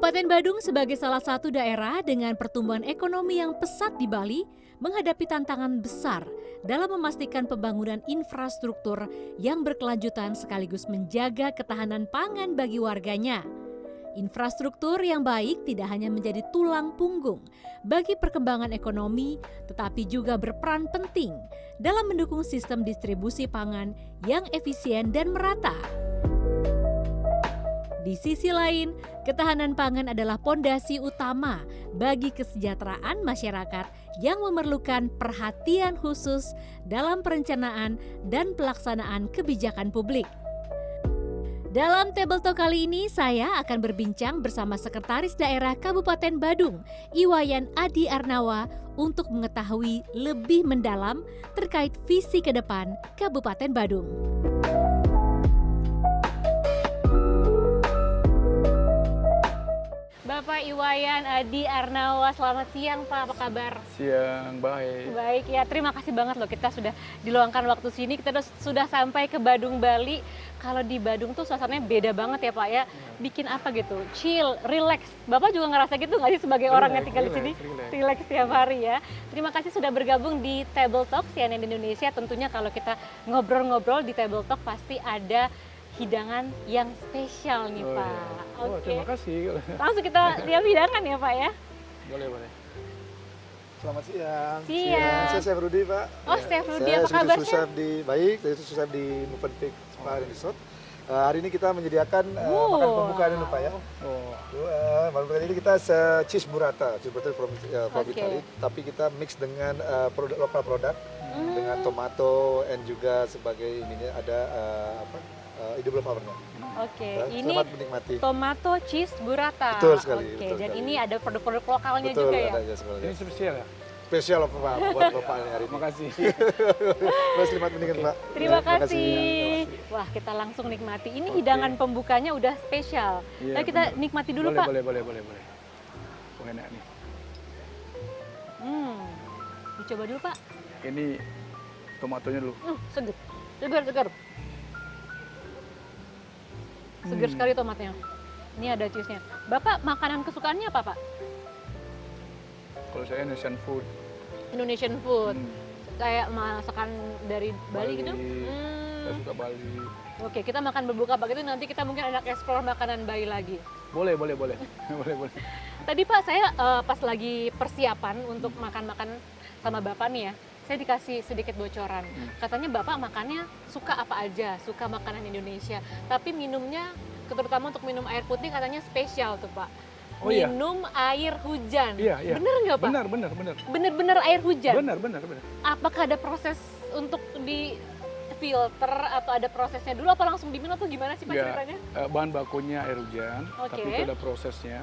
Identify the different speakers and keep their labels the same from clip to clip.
Speaker 1: Kabupaten Badung sebagai salah satu daerah dengan pertumbuhan ekonomi yang pesat di Bali menghadapi tantangan besar dalam memastikan pembangunan infrastruktur yang berkelanjutan sekaligus menjaga ketahanan pangan bagi warganya. Infrastruktur yang baik tidak hanya menjadi tulang punggung bagi perkembangan ekonomi, tetapi juga berperan penting dalam mendukung sistem distribusi pangan yang efisien dan merata. Di sisi lain, ketahanan pangan adalah pondasi utama bagi kesejahteraan masyarakat yang memerlukan perhatian khusus dalam perencanaan dan pelaksanaan kebijakan publik. Dalam Table Talk kali ini, saya akan berbincang bersama Sekretaris Daerah Kabupaten Badung, Iwayan Adi Arnawa, untuk mengetahui lebih mendalam terkait visi ke depan Kabupaten Badung. Bapak Iwayan Adi Arnawa, selamat siang Pak, apa kabar?
Speaker 2: Siang, baik.
Speaker 1: Baik ya, terima kasih banget loh kita sudah diluangkan waktu sini, kita sudah sampai ke Badung, Bali. Kalau di Badung tuh suasananya beda banget ya Pak ya, bikin apa gitu, chill, relax. Bapak juga ngerasa gitu nggak sih sebagai orang yang tinggal di sini? Relax tiap hari ya. Terima kasih sudah bergabung di Table Talk CNN Indonesia. Tentunya kalau kita ngobrol-ngobrol di Table Talk pasti ada hidangan yang spesial nih Pak.
Speaker 2: Ya.
Speaker 1: Oke.
Speaker 2: Terima kasih.
Speaker 1: Langsung kita lihat hidangan ya Pak ya.
Speaker 2: Boleh, boleh.
Speaker 3: Selamat siang.
Speaker 1: Siang.
Speaker 3: Saya Chef Rudy, Pak.
Speaker 1: Oh, Chef Rudy, apa
Speaker 3: saya
Speaker 1: kabar,
Speaker 3: Chef di baik, saya Chef di Movenpick Spa Resort. Hari ini kita menyediakan makan pembukaan dulu, Pak ya. Makan ini kita cheese burrata from Italy, tapi kita mix dengan lokal produk dengan tomato and juga sebagai ininya ada edible flower-nya.
Speaker 1: Oke, ini
Speaker 3: selamat menikmati.
Speaker 1: Tomato cheese burrata.
Speaker 3: Betul sekali.
Speaker 1: Oke,
Speaker 3: betul
Speaker 1: dan
Speaker 3: sekali.
Speaker 1: ini ada produk-produk lokalnya
Speaker 3: betul,
Speaker 1: juga ya.
Speaker 3: Ada,
Speaker 2: Ini spesial ya?
Speaker 3: Spesial Pak buat Bapak hari ini.
Speaker 2: Terima kasih.
Speaker 3: Mas selamat menikmati Pak.
Speaker 1: Terima
Speaker 3: Terima
Speaker 1: kasih. Wah, kita langsung nikmati. Ini hidangan pembukanya udah spesial.
Speaker 2: Iya,
Speaker 1: Nah, kita
Speaker 2: benar.
Speaker 1: nikmati dulu
Speaker 2: boleh,
Speaker 1: Pak.
Speaker 2: Boleh. Oh, enak nih.
Speaker 1: Dicoba dulu Pak.
Speaker 2: Ini tomatonya dulu.
Speaker 1: Segar. Segar sekali tomatnya. Ini ada cheese-nya. Bapak makanan kesukaannya apa Pak?
Speaker 2: Kalau saya Indonesian food.
Speaker 1: Indonesian food. Kayak masakan dari Bali gitu?
Speaker 2: Saya suka Bali.
Speaker 1: Oke, kita makan berbuka begitu, nanti kita mungkin anak explore makanan Bali lagi.
Speaker 2: Boleh. boleh.
Speaker 1: Tadi Pak, saya pas lagi persiapan untuk makan-makan sama Bapak nih ya, saya dikasih sedikit bocoran. Katanya Bapak makannya suka apa aja, suka makanan Indonesia. Tapi minumnya, terutama untuk minum air putih katanya spesial tuh Pak.
Speaker 2: Oh, iya?
Speaker 1: Minum air hujan.
Speaker 2: Iya.
Speaker 1: Bener nggak Pak?
Speaker 2: Benar.
Speaker 1: Bener-bener air hujan?
Speaker 2: Benar.
Speaker 1: Apakah ada proses untuk di filter atau ada prosesnya dulu, apa langsung diminum atau gimana sih Pak ceritanya?
Speaker 2: Bahan bakunya air hujan,
Speaker 1: Oke.
Speaker 2: tapi itu ada prosesnya.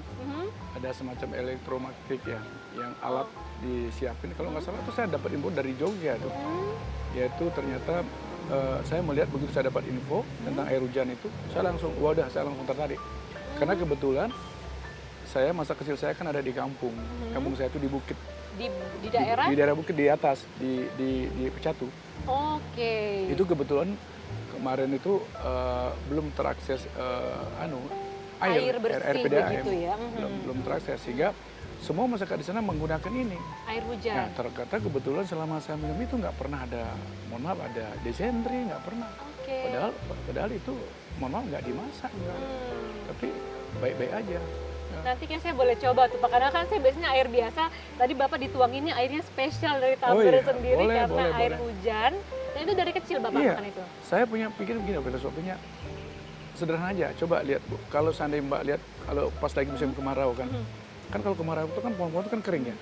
Speaker 2: Ada semacam elektromagnetik ya, yang alat disiapin. Kalau nggak salah itu saya dapat info dari Jogja tuh. Yaitu ternyata saya melihat begitu saya dapat info tentang air hujan itu, saya langsung tertarik. Karena kebetulan masa kecil saya kan ada di kampung. Kampung saya itu di bukit.
Speaker 1: Di daerah?
Speaker 2: Di daerah bukit di atas, di Pecatu.
Speaker 1: Oke.
Speaker 2: Itu kebetulan kemarin itu belum terakses
Speaker 1: Air bersih begitu ya.
Speaker 2: Belum terakses, sehingga semua masyarakat di sana menggunakan ini.
Speaker 1: Air hujan.
Speaker 2: Nah, ternyata kebetulan selama saya minum itu nggak pernah ada, ada desentri, nggak pernah.
Speaker 1: Oke.
Speaker 2: Padahal itu, mohon maaf, nggak dimasak, tapi baik-baik aja.
Speaker 1: Nanti kan saya boleh coba tuh Pak, karena kan saya biasanya air biasa, tadi Bapak dituanginnya airnya spesial dari Tambere sendiri karena air hujan. Dan itu dari kecil Bapak makan itu?
Speaker 2: Saya pikir begini, filosofinya sederhana aja. Coba lihat Bu, kalau seandainya Mbak lihat, kalau pas lagi musim kemarau kan, kan kalau kemarau itu kan pohon-pohon itu kan kering ya,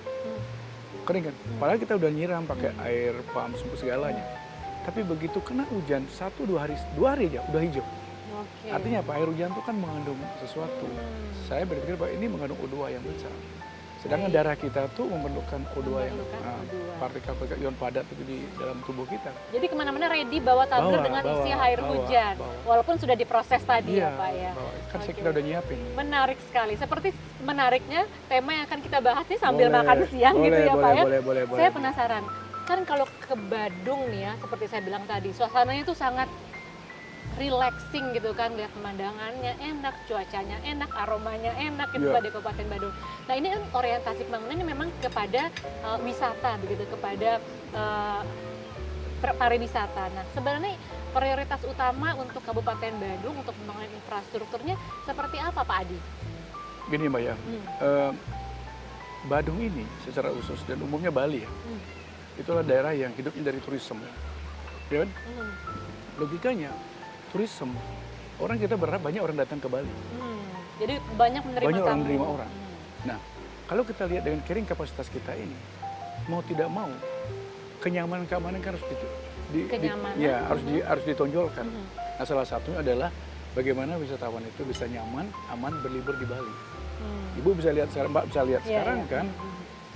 Speaker 2: kering kan. Padahal kita udah nyiram pakai air pump segalanya. Tapi begitu kena hujan 1-2 hari aja udah hijau. Artinya apa? Air hujan itu kan mengandung sesuatu. Saya berpikir bahwa ini mengandung O2 yang besar. Sedangkan darah kita tuh memerlukan O2 yang partikel-partikel ion padat itu di dalam tubuh kita.
Speaker 1: Jadi kemana-mana ready bawa tumbler dengan isi air hujan. Walaupun sudah diproses tadi ya Pak ya.
Speaker 2: Kan kita udah nyiapin.
Speaker 1: Menarik sekali. Seperti menariknya tema yang akan kita bahas nih sambil makan siang gitu ya Pak ya.
Speaker 2: Boleh.
Speaker 1: Saya penasaran. Kan kalau ke Badung nih ya, seperti saya bilang tadi, suasananya tuh sangat relaxing gitu kan, lihat pemandangannya enak, cuacanya enak, aromanya enak gitu Pak di Kabupaten Badung. Nah ini kan orientasi pembangunannya memang kepada wisata begitu, kepada pariwisata. Nah sebenarnya prioritas utama untuk Kabupaten Badung untuk pembangunan infrastrukturnya seperti apa Pak Adi?
Speaker 2: Gini Mbak ya, Badung ini secara khusus dan umumnya Bali ya, itulah daerah yang hidupnya dari turisme, ya kan? Logikanya turisme, orang kita berharap banyak orang datang ke Bali.
Speaker 1: Jadi banyak menerima
Speaker 2: banyak orang
Speaker 1: tamu.
Speaker 2: menerima orang. Nah, kalau kita lihat dengan carrying kapasitas kita ini, mau tidak mau, kenyamanan keamanan kan harus harus ditonjolkan. Nah, salah satunya adalah bagaimana wisatawan itu bisa nyaman, aman berlibur di Bali. Ibu bisa lihat sekarang, Mbak bisa lihat sekarang kan,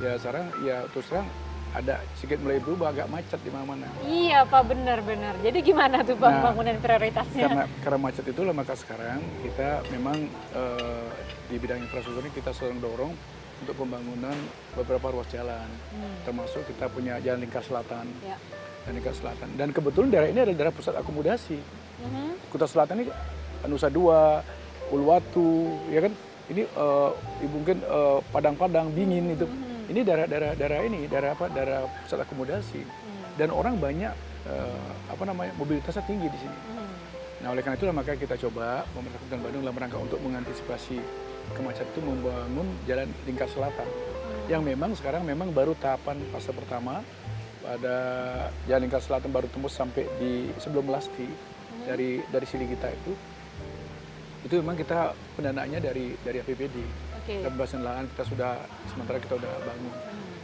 Speaker 2: ya sekarang ya terus terang ada sedikit mulai berubah, agak macet di mana-mana.
Speaker 1: Iya Pak, benar-benar. Jadi gimana tuh Pak pembangunan prioritasnya?
Speaker 2: Karena macet itulah maka sekarang kita memang di bidang infrastruktur ini kita sedang dorong untuk pembangunan beberapa ruas jalan, termasuk kita punya jalan lingkar selatan. Dan kebetulan daerah ini adalah daerah pusat akomodasi. Kuta Selatan ini Nusa Dua, Uluwatu, ya kan? Ini mungkin Padang-Padang, Bingin itu. Ini daerah pusat akomodasi. Dan orang banyak mobilitasnya tinggi di sini. Nah, oleh karena itulah maka kita coba pemerintah Kabupaten Badung dalam rangka untuk mengantisipasi kemacetan itu membangun jalan lingkar selatan. Yang memang sekarang baru tahapan fase pertama. Pada jalan lingkar selatan baru tembus sampai di sebelum Melasti dari Siligita itu memang kita pendanaannya dari APBD. Pembahasan lahan sementara kita sudah bangun.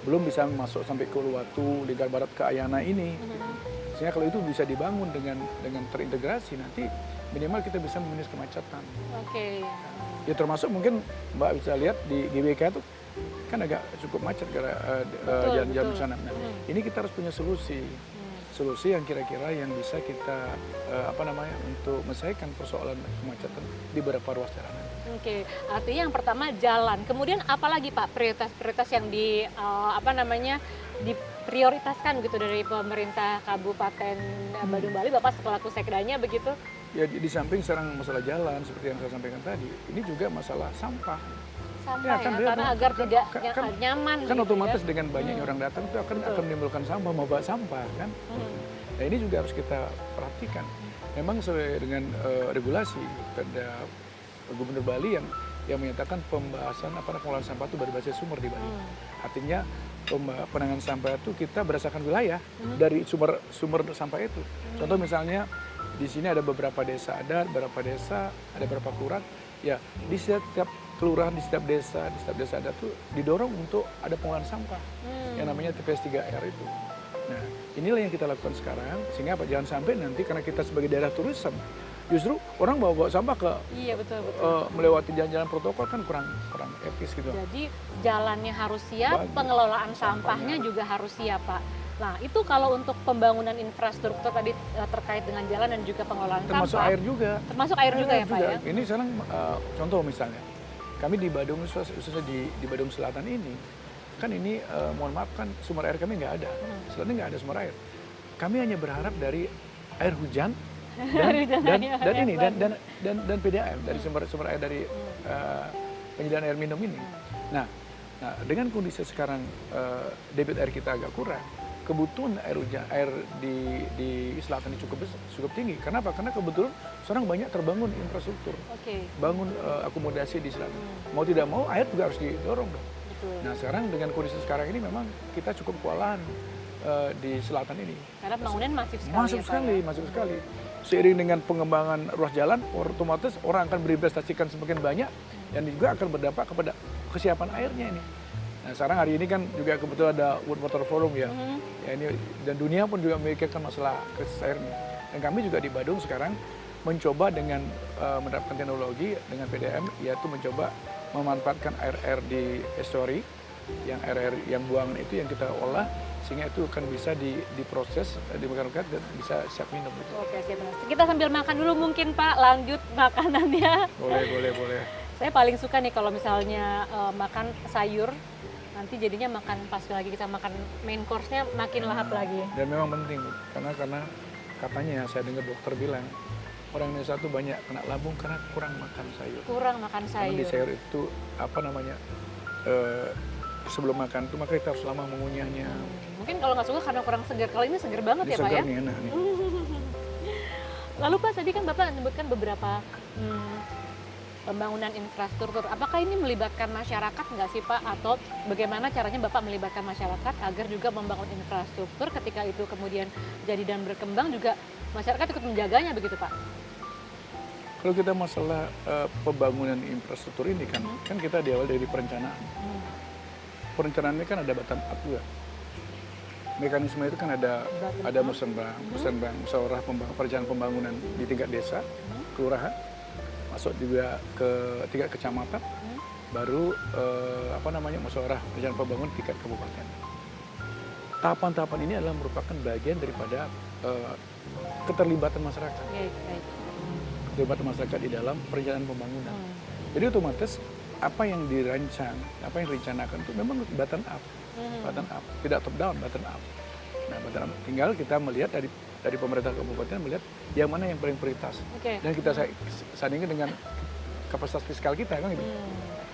Speaker 2: Belum bisa masuk sampai ke Uluwatu, Lingkar Barat ke Ayana ini. Sehingga kalau itu bisa dibangun dengan terintegrasi nanti minimal kita bisa meminimalisir kemacetan. Ya termasuk mungkin Mbak bisa lihat di GBK itu kan agak cukup macet jalan-jalan sana. Nah, ini kita harus punya solusi yang kira-kira yang bisa kita untuk menyelesaikan persoalan kemacetan di beberapa ruas jalan.
Speaker 1: Artinya yang pertama jalan. Kemudian apalagi Pak prioritas yang diprioritaskan gitu dari pemerintah Kabupaten Badung Bali, Bapak selaku sekdanya begitu?
Speaker 2: Ya di samping sekarang masalah jalan seperti yang saya sampaikan tadi, ini juga masalah sampah.
Speaker 1: Karena agar tidak nyaman.
Speaker 2: Kan otomatis dengan banyaknya orang datang itu akan menimbulkan sampah, membawa sampah kan. Nah ini juga harus kita perhatikan. Memang sesuai dengan regulasi pada Gubernur Bali yang menyatakan pembahasan pengelolaan sampah itu berbasis sumber di Bali. Artinya penanganan sampah itu kita berdasarkan wilayah dari sumber sampah itu. Contoh misalnya di sini ada beberapa desa ada beberapa kelurahan. Ya di setiap kelurahan, di setiap desa ada tuh didorong untuk ada pengolahan sampah yang namanya TPS 3R itu. Nah inilah yang kita lakukan sekarang sehingga jangan sampai nanti karena kita sebagai daerah turisme justru orang bawa sampah ke melewati jalan-jalan protokol kan kurang etis gitu.
Speaker 1: Jadi jalannya harus siap, pengelolaan sampahnya juga harus siap Pak. Nah itu kalau untuk pembangunan infrastruktur tadi terkait dengan jalan dan juga pengelolaan
Speaker 2: termasuk
Speaker 1: sampah.
Speaker 2: Termasuk air juga
Speaker 1: Ya Pak ya.
Speaker 2: Ini sekarang contoh misalnya kami di Badung, khususnya di Badung Selatan ini, kan ini mohon maaf kan sumber air kami nggak ada. Selatan nggak ada sumber air. Kami hanya berharap dari air hujan dan PDAM dari sumber air dari penyediaan air minum ini. Nah dengan kondisi sekarang debit air kita agak kurang, kebutuhan air di selatan ini cukup tinggi. Kenapa? Karena kebetulan sekarang banyak terbangun infrastruktur, bangun akomodasi di selatan. Mau tidak mau air juga harus didorong dong. Nah sekarang dengan kondisi sekarang ini memang kita cukup kewalahan di selatan ini.
Speaker 1: Karena pembangunan masif
Speaker 2: sekali. Seiring dengan pengembangan ruas jalan, otomatis orang akan berinvestasikan semakin banyak dan juga akan berdampak kepada kesiapan airnya ini. Nah sekarang hari ini kan juga kebetulan ada World Water Forum ya, ini dan dunia pun juga memikirkan masalah krisis air ini. Dan kami juga di Badung sekarang mencoba dengan menerapkan teknologi dengan PDM, yaitu mencoba memanfaatkan air di estuary, yang air yang buangan itu yang kita olah sehingga itu akan bisa diproses, dibakar-bakar dan bisa siap minum. Gitu.
Speaker 1: Oke, siap. Kita sambil makan dulu mungkin Pak, lanjut makanannya.
Speaker 2: Boleh.
Speaker 1: Saya paling suka nih kalau misalnya makan sayur, nanti jadinya makan pas lagi kita makan main course-nya makin lahap lagi.
Speaker 2: Dan memang penting karena katanya saya dengar dokter bilang orang Indonesia tuh banyak kena lambung karena kurang makan sayur.
Speaker 1: Kurang makan
Speaker 2: Karena di
Speaker 1: sayur.
Speaker 2: sayur itu apa namanya, sebelum makan tuh maka kita harus lama mengunyahnya.
Speaker 1: Mungkin kalau nggak suka karena kurang segar. Kalau ini segar banget
Speaker 2: Ini
Speaker 1: ya Pak
Speaker 2: segar
Speaker 1: ya?
Speaker 2: nih, enak nih.
Speaker 1: Lalu Pak, tadi kan Bapak menyebutkan beberapa pembangunan infrastruktur. Apakah ini melibatkan masyarakat nggak sih Pak? Atau bagaimana caranya Bapak melibatkan masyarakat agar juga membangun infrastruktur ketika itu kemudian jadi dan berkembang juga masyarakat ikut menjaganya begitu Pak?
Speaker 2: Kalau kita masalah pembangunan infrastruktur ini kan, kan kita diawal dari perencanaan. Perencanaan ini kan ada bottom up juga. Mekanisme itu kan ada musyawarah perencanaan pembangunan di tingkat desa, kelurahan, masuk juga ke tingkat kecamatan, baru musyawarah perencanaan pembangunan tingkat kabupaten. Tahapan-tahapan ini adalah merupakan bagian daripada keterlibatan masyarakat. Keterlibatan masyarakat di dalam perencanaan pembangunan. Jadi otomatis apa yang dirancang, apa yang direncanakan itu memang bottom up. Bottom up, tidak top down, bottom up. Nah, bottom up. Tinggal kita melihat dari pemerintah kabupaten melihat yang mana yang paling prioritas. Dan kita sandingkan dengan kapasitas fiskal kita kan gitu.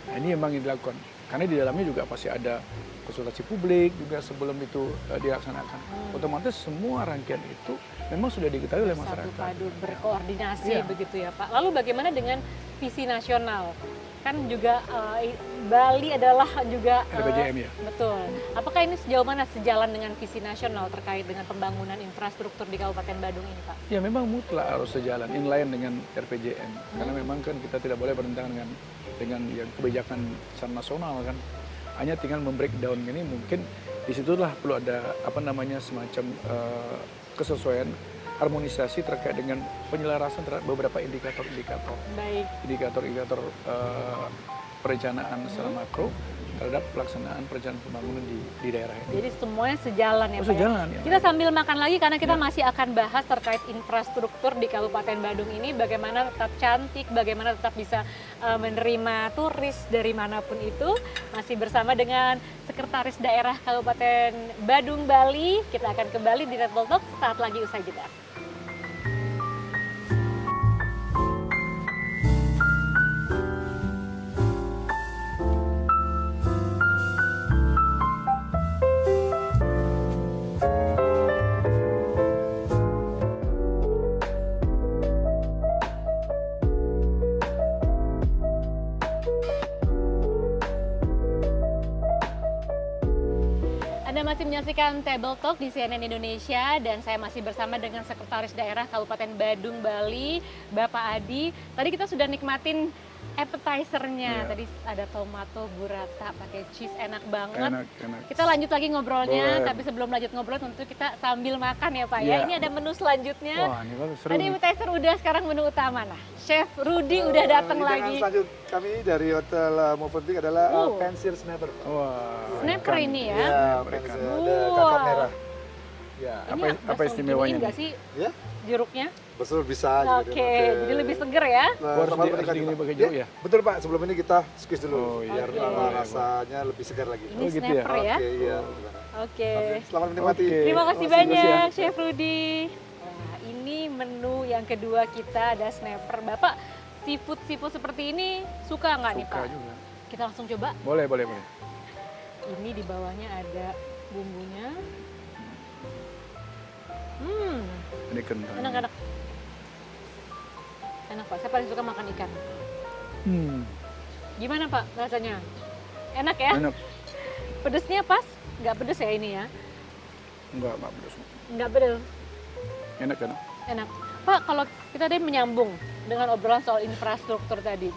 Speaker 2: Nah, ini memang yang dilakukan. Karena di dalamnya juga pasti ada konsultasi publik juga sebelum itu dilaksanakan. Otomatis semua rangkaian itu memang sudah diketahui oleh masyarakat.
Speaker 1: Satu padu berkoordinasi begitu ya Pak. Lalu bagaimana dengan visi nasional? Kan juga Bali adalah juga
Speaker 2: RPJM ya.
Speaker 1: Betul. Apakah ini sejauh mana sejalan dengan visi nasional terkait dengan pembangunan infrastruktur di Kabupaten Badung ini Pak?
Speaker 2: Ya memang mutlak harus sejalan inline dengan RPJM. Karena memang kan kita tidak boleh bertentangan dengan yang kebijakan secara nasional kan. Hanya tinggal membreakdown ini mungkin disitulah perlu ada semacam kesesuaian harmonisasi terkait dengan penyelarasan terhadap beberapa indikator-indikator.
Speaker 1: Baik.
Speaker 2: Indikator-indikator perencanaan secara makro terhadap pelaksanaan perencanaan pembangunan di daerah ini.
Speaker 1: Jadi semuanya sejalan ya Pak?
Speaker 2: Sejalan ya.
Speaker 1: Kita sambil makan lagi karena kita masih akan bahas terkait infrastruktur di Kabupaten Badung ini, bagaimana tetap cantik, bagaimana tetap bisa menerima turis dari manapun itu. Masih bersama dengan Sekretaris Daerah Kabupaten Badung, Bali. Kita akan kembali di Red Bull Talk saat lagi usai jeda. Anda masih menyaksikan Table Talk di CNN Indonesia dan saya masih bersama dengan Sekretaris Daerah Kabupaten Badung, Bali, Bapak Adi. Tadi kita sudah nikmatin appetizer-nya. Tadi ada tomato burrata pakai cheese, enak banget.
Speaker 2: Enak.
Speaker 1: Kita lanjut lagi ngobrolnya,
Speaker 2: Boleh.
Speaker 1: tapi sebelum lanjut ngobrol tentu kita sambil makan ya Pak ya. Ini ada menu selanjutnya.
Speaker 2: Wah, ini bagus, seru
Speaker 1: Tadi
Speaker 2: nih.
Speaker 1: appetizer udah, sekarang menu utama. Nah, Chef Rudy udah datang
Speaker 3: hidangan
Speaker 1: lagi.
Speaker 3: selanjut kami dari Hotel Movenpick adalah pensil snapper.
Speaker 2: Wah,
Speaker 1: Snapper
Speaker 2: ikan.
Speaker 1: ini ya.
Speaker 3: Ya, pensil ada kakap merah. Ya,
Speaker 1: Ini
Speaker 2: apa istimewanya
Speaker 1: nggak
Speaker 2: nih?
Speaker 1: sih
Speaker 3: ya,
Speaker 1: jeruknya?
Speaker 3: betul bisa aja.
Speaker 1: Oke, jadi lebih seger ya.
Speaker 2: Harus digini pakai jeruk ya?
Speaker 3: Betul Pak, sebelum ini kita squeeze dulu
Speaker 2: Oh, iya.
Speaker 3: biar
Speaker 1: Oke.
Speaker 3: rasanya lebih segar lagi.
Speaker 1: Ini
Speaker 2: gitu ya?
Speaker 1: snapper ya.
Speaker 3: Oke, iya.
Speaker 1: Oke.
Speaker 3: Selamat menikmati.
Speaker 2: Oke.
Speaker 1: Terima kasih
Speaker 2: Terima kasih
Speaker 1: banyak,
Speaker 2: ya.
Speaker 1: Chef Rudy. Nah, ini menu yang kedua kita ada snapper. Bapak, seafood seperti ini suka nggak nih
Speaker 2: Suka
Speaker 1: Pak?
Speaker 2: juga.
Speaker 1: Kita langsung coba.
Speaker 2: Boleh.
Speaker 1: Ini di bawahnya ada bumbunya.
Speaker 2: Ini kentang.
Speaker 1: Enak. Enak Pak, saya paling suka makan ikan. Gimana Pak rasanya? Enak ya?
Speaker 2: Enak.
Speaker 1: Pedesnya pas? Nggak pedes ya ini ya?
Speaker 2: Enggak pedas.
Speaker 1: Nggak pedes.
Speaker 2: Enak.
Speaker 1: Enak. Pak, kalau kita tadi menyambung dengan obrolan soal infrastruktur tadi.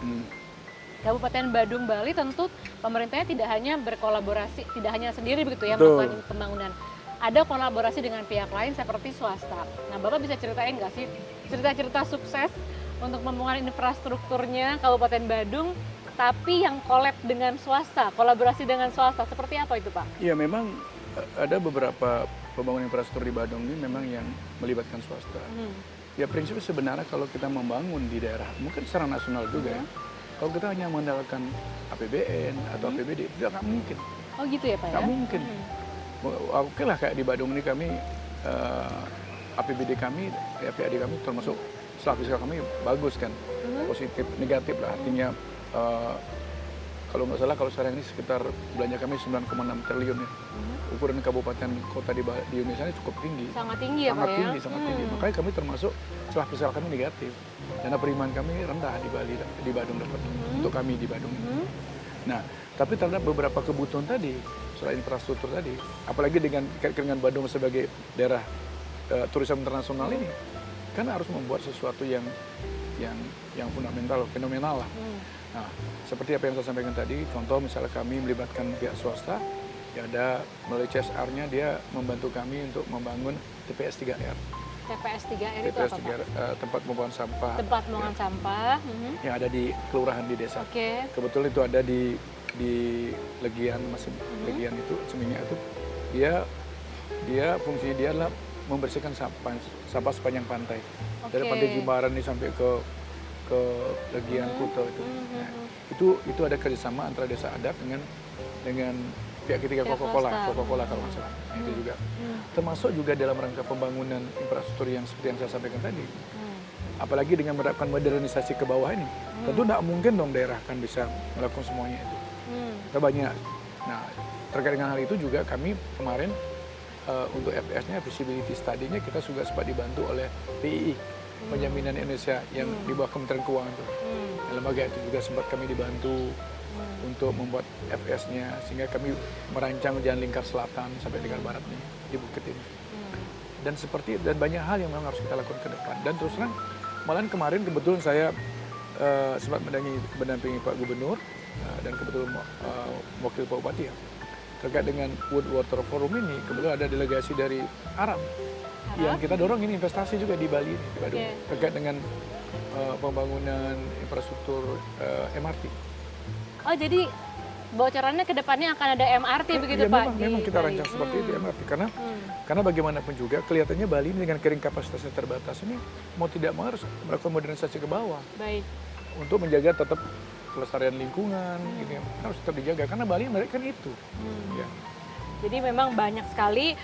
Speaker 1: Kabupaten Badung, Bali tentu pemerintahnya tidak hanya berkolaborasi, tidak hanya sendiri begitu ya
Speaker 2: Betul.
Speaker 1: melakukan pembangunan. Ada kolaborasi dengan pihak lain seperti swasta. Nah, Bapak bisa ceritain nggak sih cerita-cerita sukses untuk pembangunan infrastrukturnya Kabupaten Badung, tapi yang collab dengan swasta, kolaborasi dengan swasta, seperti apa itu Pak?
Speaker 2: Iya, memang ada beberapa pembangunan infrastruktur di Badung ini memang yang melibatkan swasta. Ya prinsipnya sebenarnya kalau kita membangun di daerah, mungkin secara nasional juga ya. Kalau kita hanya mengandalkan APBN atau APBD, itu nggak mungkin.
Speaker 1: Oh gitu ya Pak ya?
Speaker 2: Nggak mungkin. Oke lah kayak di Badung ini kami, APBD kami, APAD kami termasuk setelah fiskal kami bagus kan, positif, negatif lah. Artinya kalau nggak salah kalau sekarang ini sekitar belanja kami 9,6 triliun ya. Ukuran kabupaten kota di Indonesia ini cukup tinggi.
Speaker 1: Sangat tinggi ya Pak ya?
Speaker 2: Sangat tinggi. Makanya kami termasuk setelah fiskal kami negatif. Dana penerimaan kami rendah di Bali, di Badung dapat. Untuk kami di Badung. Nah, tapi terhadap beberapa kebutuhan tadi, selain infrastruktur tadi, apalagi dengan Badung sebagai daerah turisme internasional ini, kan harus membuat sesuatu yang fundamental, fenomenal lah. Nah, seperti apa yang saya sampaikan tadi, contoh misalnya kami melibatkan pihak swasta, ya ada melalui CSR-nya dia membantu kami untuk membangun TPS 3R.
Speaker 1: TPS 3R itu
Speaker 2: TPS
Speaker 1: apa
Speaker 2: 3R, tempat pembuangan sampah.
Speaker 1: Tempat pembuangan sampah.
Speaker 2: Yang ada di kelurahan di desa.
Speaker 1: Oke.
Speaker 2: Kebetulan itu ada di Legian, Legian itu, Seminyak itu, dia fungsi dia adalah membersihkan sampah sepanjang pantai. Dari pantai Jimbaran ini sampai ke Legian Kuta itu. Nah, itu ada kerjasama antara desa adat dengan pihak ketiga Coca-Cola kalau nggak salah. Nah, itu juga. Termasuk juga dalam rangka pembangunan infrastruktur yang seperti yang saya sampaikan tadi. Apalagi dengan menerapkan modernisasi ke bawah ini, tentu tidak mungkin dong daerah kan bisa melakukan semuanya itu. Kita banyak. Nah, terkait dengan hal itu juga kami kemarin untuk FS-nya, visibility study-nya kita juga sempat dibantu oleh PII, Penjaminan Indonesia yang di bawah Kementerian Keuangan itu. Lembaga itu juga sempat kami dibantu untuk membuat FS-nya, sehingga kami merancang jalan lingkar selatan sampai lingkar barat nih di bukit ini. Dan banyak hal yang memang harus kita lakukan ke depan. Dan terus terang, malahan kemarin kebetulan saya sempat mendampingi Pak Gubernur dan kebetulan wakil Pak Bupati ya, terkait dengan World Water Forum ini. Kebetulan ada delegasi dari Arab yang kita dorong ini investasi juga di Bali ini, di Badung, terkait dengan pembangunan infrastruktur MRT.
Speaker 1: Oh, jadi bocorannya ke depannya akan ada MRT begitu
Speaker 2: Ya,
Speaker 1: Pak?
Speaker 2: memang kita rancang seperti itu MRT karena bagaimanapun juga kelihatannya Bali ini dengan kering kapasitasnya terbatas ini mau tidak mau harus melakukan modernisasi ke bawah.
Speaker 1: Baik.
Speaker 2: Untuk menjaga tetap kelestarian lingkungan gitu ya. Harus tetap dijaga karena Bali mereka kan itu. Ya.
Speaker 1: Jadi memang banyak sekali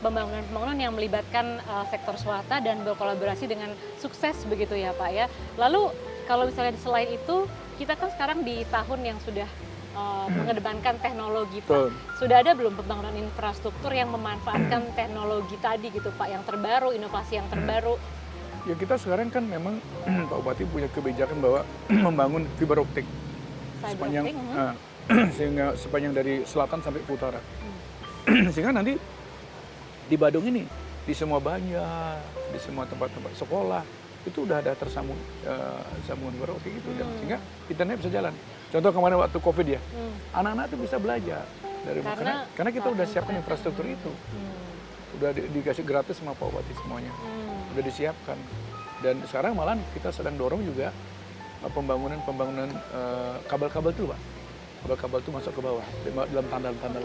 Speaker 1: pembangunan yang melibatkan sektor swasta dan berkolaborasi dengan sukses begitu ya Pak ya. Lalu kalau misalnya selain itu, kita kan sekarang di tahun yang sudah mengedepankan teknologi Pak. Sudah ada belum pembangunan infrastruktur yang memanfaatkan teknologi tadi gitu Pak, yang terbaru, inovasi yang terbaru?
Speaker 2: Ya kita sekarang kan memang Pak Bupati punya kebijakan bahwa membangun fiber optik sehingga sepanjang dari selatan sampai ke utara. Sehingga nanti di Badung ini, di semua banjar, di semua tempat-tempat sekolah, itu udah ada tersambung sambungan fiber optik gitu. Sehingga internet bisa jalan. Contoh kemarin waktu COVID ya, anak-anak itu bisa belajar dari karena kita udah siapkan infrastruktur itu. Udah dikasih gratis sama Pak Bupati semuanya. Udah disiapkan. Dan sekarang malah kita sedang dorong juga pembangunan kabel-kabel itu Pak. Kabel-kabel itu masuk ke bawah dalam tandal-tandal.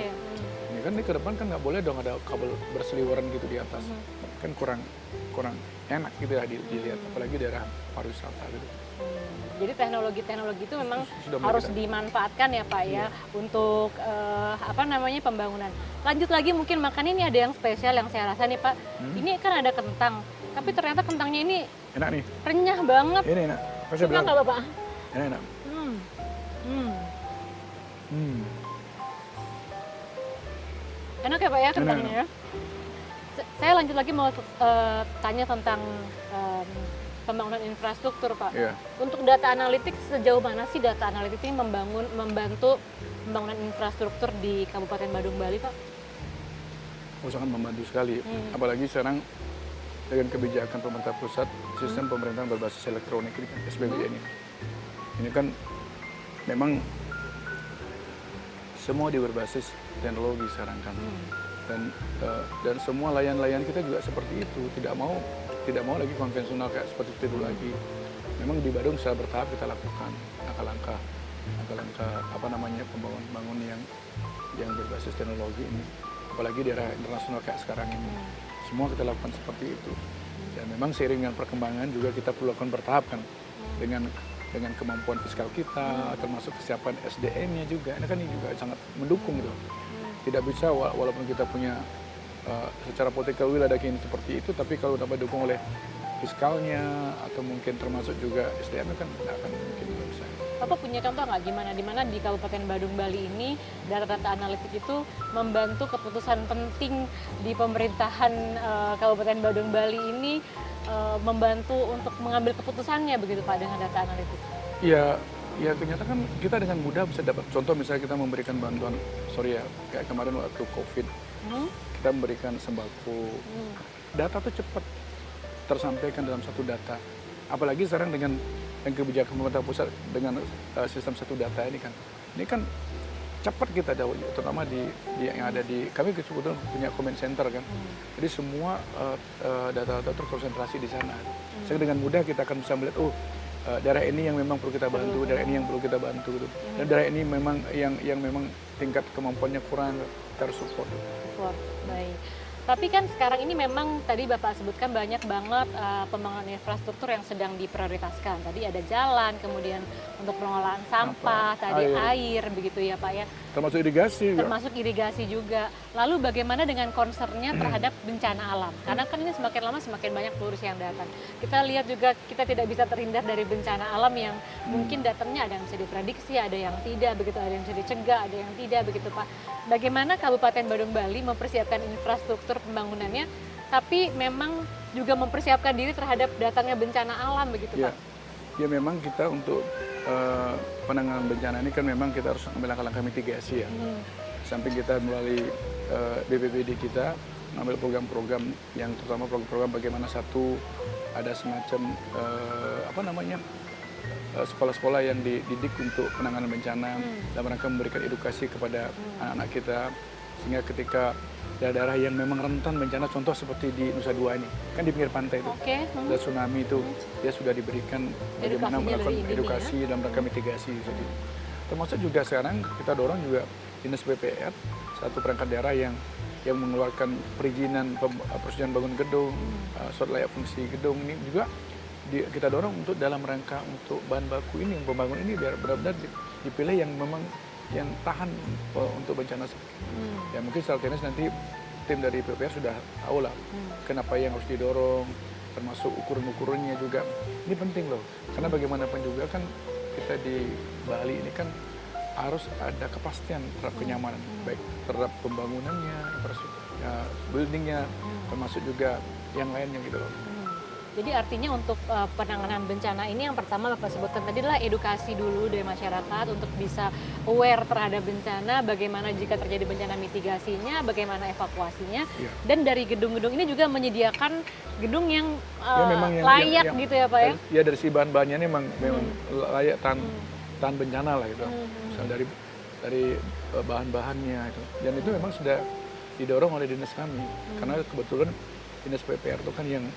Speaker 2: Ini kan ke depan kan nggak boleh dong ada kabel berseliweran gitu di atas. Kan kurang enak gitu ya dilihat, apalagi daerah pariwisata gitu.
Speaker 1: Jadi teknologi itu memang harus dimanfaatkan ya Pak ya untuk pembangunan. Lanjut lagi mungkin makan ini ada yang spesial yang saya rasa nih Pak. Ini kan ada kentang, tapi ternyata kentangnya ini
Speaker 2: enak nih.
Speaker 1: Renyah banget.
Speaker 2: Ini enak.
Speaker 1: Suka nggak Bapak?
Speaker 2: Enak.
Speaker 1: Enak ya Pak ya kentangnya ya. Saya lanjut lagi mau tanya tentang pembangunan infrastruktur Pak. Untuk data analitik, sejauh mana sih data analitik ini membantu pembangunan infrastruktur di Kabupaten Badung Bali Pak?
Speaker 2: Oh, sangat membantu sekali. Apalagi sekarang dengan kebijakan pemerintah pusat, sistem pemerintahan berbasis elektronik ini kan, SBBN ini. Ini kan memang semua berbasis teknologi sekarang kan. Dan semua layan-layan kita juga seperti itu, tidak mau lagi konvensional kayak seperti itu dulu lagi. Memang di Badung secara bertahap kita lakukan langkah-langkah pembangunan yang berbasis teknologi ini, apalagi di daerah internasional kayak sekarang ini. Semua kita lakukan seperti itu. Dan memang seiring dengan perkembangan juga kita perlu lakukan bertahap kan, dengan kemampuan fiskal kita, termasuk kesiapan SDM-nya juga. Ini kan juga sangat mendukung gitu. Tidak bisa walaupun kita punya secara political will ada keinginan seperti itu, tapi kalau dapat didukung oleh fiskalnya atau mungkin termasuk juga SDM kan nggak akan mungkin bisa.
Speaker 4: Bapak punya contoh nggak gimana di mana di Kabupaten Badung Bali ini data-data analitik itu membantu keputusan penting di pemerintahan Kabupaten Badung Bali ini membantu untuk mengambil keputusannya begitu Pak dengan data analitik?
Speaker 2: Ya ternyata kan kita dengan mudah bisa dapat contoh misalnya kita memberikan bantuan, kayak kemarin waktu COVID, kita memberikan sembako, data tuh cepat tersampaikan dalam satu data. Apalagi sekarang dengan kebijakan pemerintah pusat dengan sistem satu data ini kan cepat kita jauh, terutama di yang ada di kami kebetulan punya comment center kan. Jadi semua data-data terkonsentrasi di sana. Sehingga dengan mudah kita akan bisa melihat daerah ini yang memang perlu kita bantu, daerah ini yang perlu kita bantu gitu. Dan daerah ini memang yang memang tingkat kemampuannya kurang, kita harus support.
Speaker 4: Baik. Tapi kan sekarang ini memang tadi Bapak sebutkan banyak banget pembangunan infrastruktur yang sedang diprioritaskan. Tadi ada jalan, kemudian untuk pengelolaan sampah, tadi air begitu ya Pak ya.
Speaker 2: Termasuk irigasi juga.
Speaker 4: Termasuk irigasi juga. Lalu bagaimana dengan concernnya terhadap bencana alam? Karena kan ini semakin lama semakin banyak turis yang datang. Kita lihat juga kita tidak bisa terhindar dari bencana alam yang mungkin datangnya ada yang bisa diprediksi, ada yang tidak begitu, ada yang bisa dicegah, ada yang tidak begitu Pak. Bagaimana Kabupaten Badung Bali mempersiapkan infrastruktur pembangunannya, tapi memang juga mempersiapkan diri terhadap datangnya bencana alam begitu Pak?
Speaker 2: Ya memang kita untuk penanganan bencana ini kan memang kita harus ambil langkah-langkah mitigasi ya. Samping kita melalui BPBD kita mengambil program-program yang terutama program-program bagaimana satu ada semacam sekolah-sekolah yang dididik untuk penanganan bencana dalam rangka memberikan edukasi kepada anak-anak kita sehingga ketika daerah yang memang rentan bencana, contoh seperti di Nusa Dua ini, kan di pinggir pantai itu, ada tsunami itu, dia sudah diberikan bagaimana melakukan edukasi dalam rangka mitigasi. Jadi, termasuk juga sekarang kita dorong juga Dinas PPR, satu perangkat daerah yang mengeluarkan perizinan persetujuan bangun gedung, surat layak fungsi gedung ini juga kita dorong untuk dalam rangka untuk bahan baku ini, pembangunan ini biar benar-benar dipilih yang memang yang tahan untuk bencana. Ya mungkin secara teknis nanti tim dari PPR sudah tahu lah kenapa yang harus didorong, termasuk ukuran-ukurannya juga. Ini penting loh, karena bagaimanapun juga kan kita di Bali ini kan harus ada kepastian terhadap kenyamanan, baik terhadap pembangunannya, buildingnya, termasuk juga yang lainnya gitu loh.
Speaker 4: Jadi artinya untuk penanganan bencana ini yang pertama Bapak sebutkan tadi adalah edukasi dulu dari masyarakat untuk bisa aware terhadap bencana, bagaimana jika terjadi bencana mitigasinya, bagaimana evakuasinya, dan dari gedung-gedung ini juga menyediakan gedung yang layak gitu ya Pak ya?
Speaker 2: Ya dari si bahan-bahannya ini memang layak tahan bencana lah gitu. Misalnya dari bahan-bahannya itu, dan itu memang sudah didorong oleh dinas kami, karena kebetulan dinas PPR itu kan yang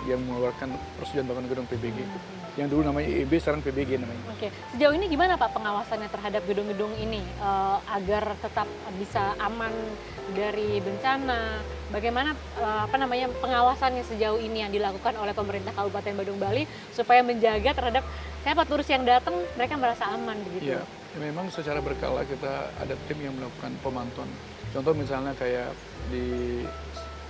Speaker 2: mengeluarkan persetujuan bangunan gedung PBG, yang dulu namanya IEB, sekarang PBG namanya.
Speaker 4: Oke, sejauh ini gimana Pak pengawasannya terhadap gedung-gedung ini agar tetap bisa aman dari bencana? Bagaimana pengawasannya sejauh ini yang dilakukan oleh pemerintah Kabupaten Badung Bali supaya menjaga terhadap siapa turis yang datang mereka merasa aman begitu?
Speaker 2: Iya, memang secara berkala kita ada tim yang melakukan pemantauan. Contoh misalnya kayak di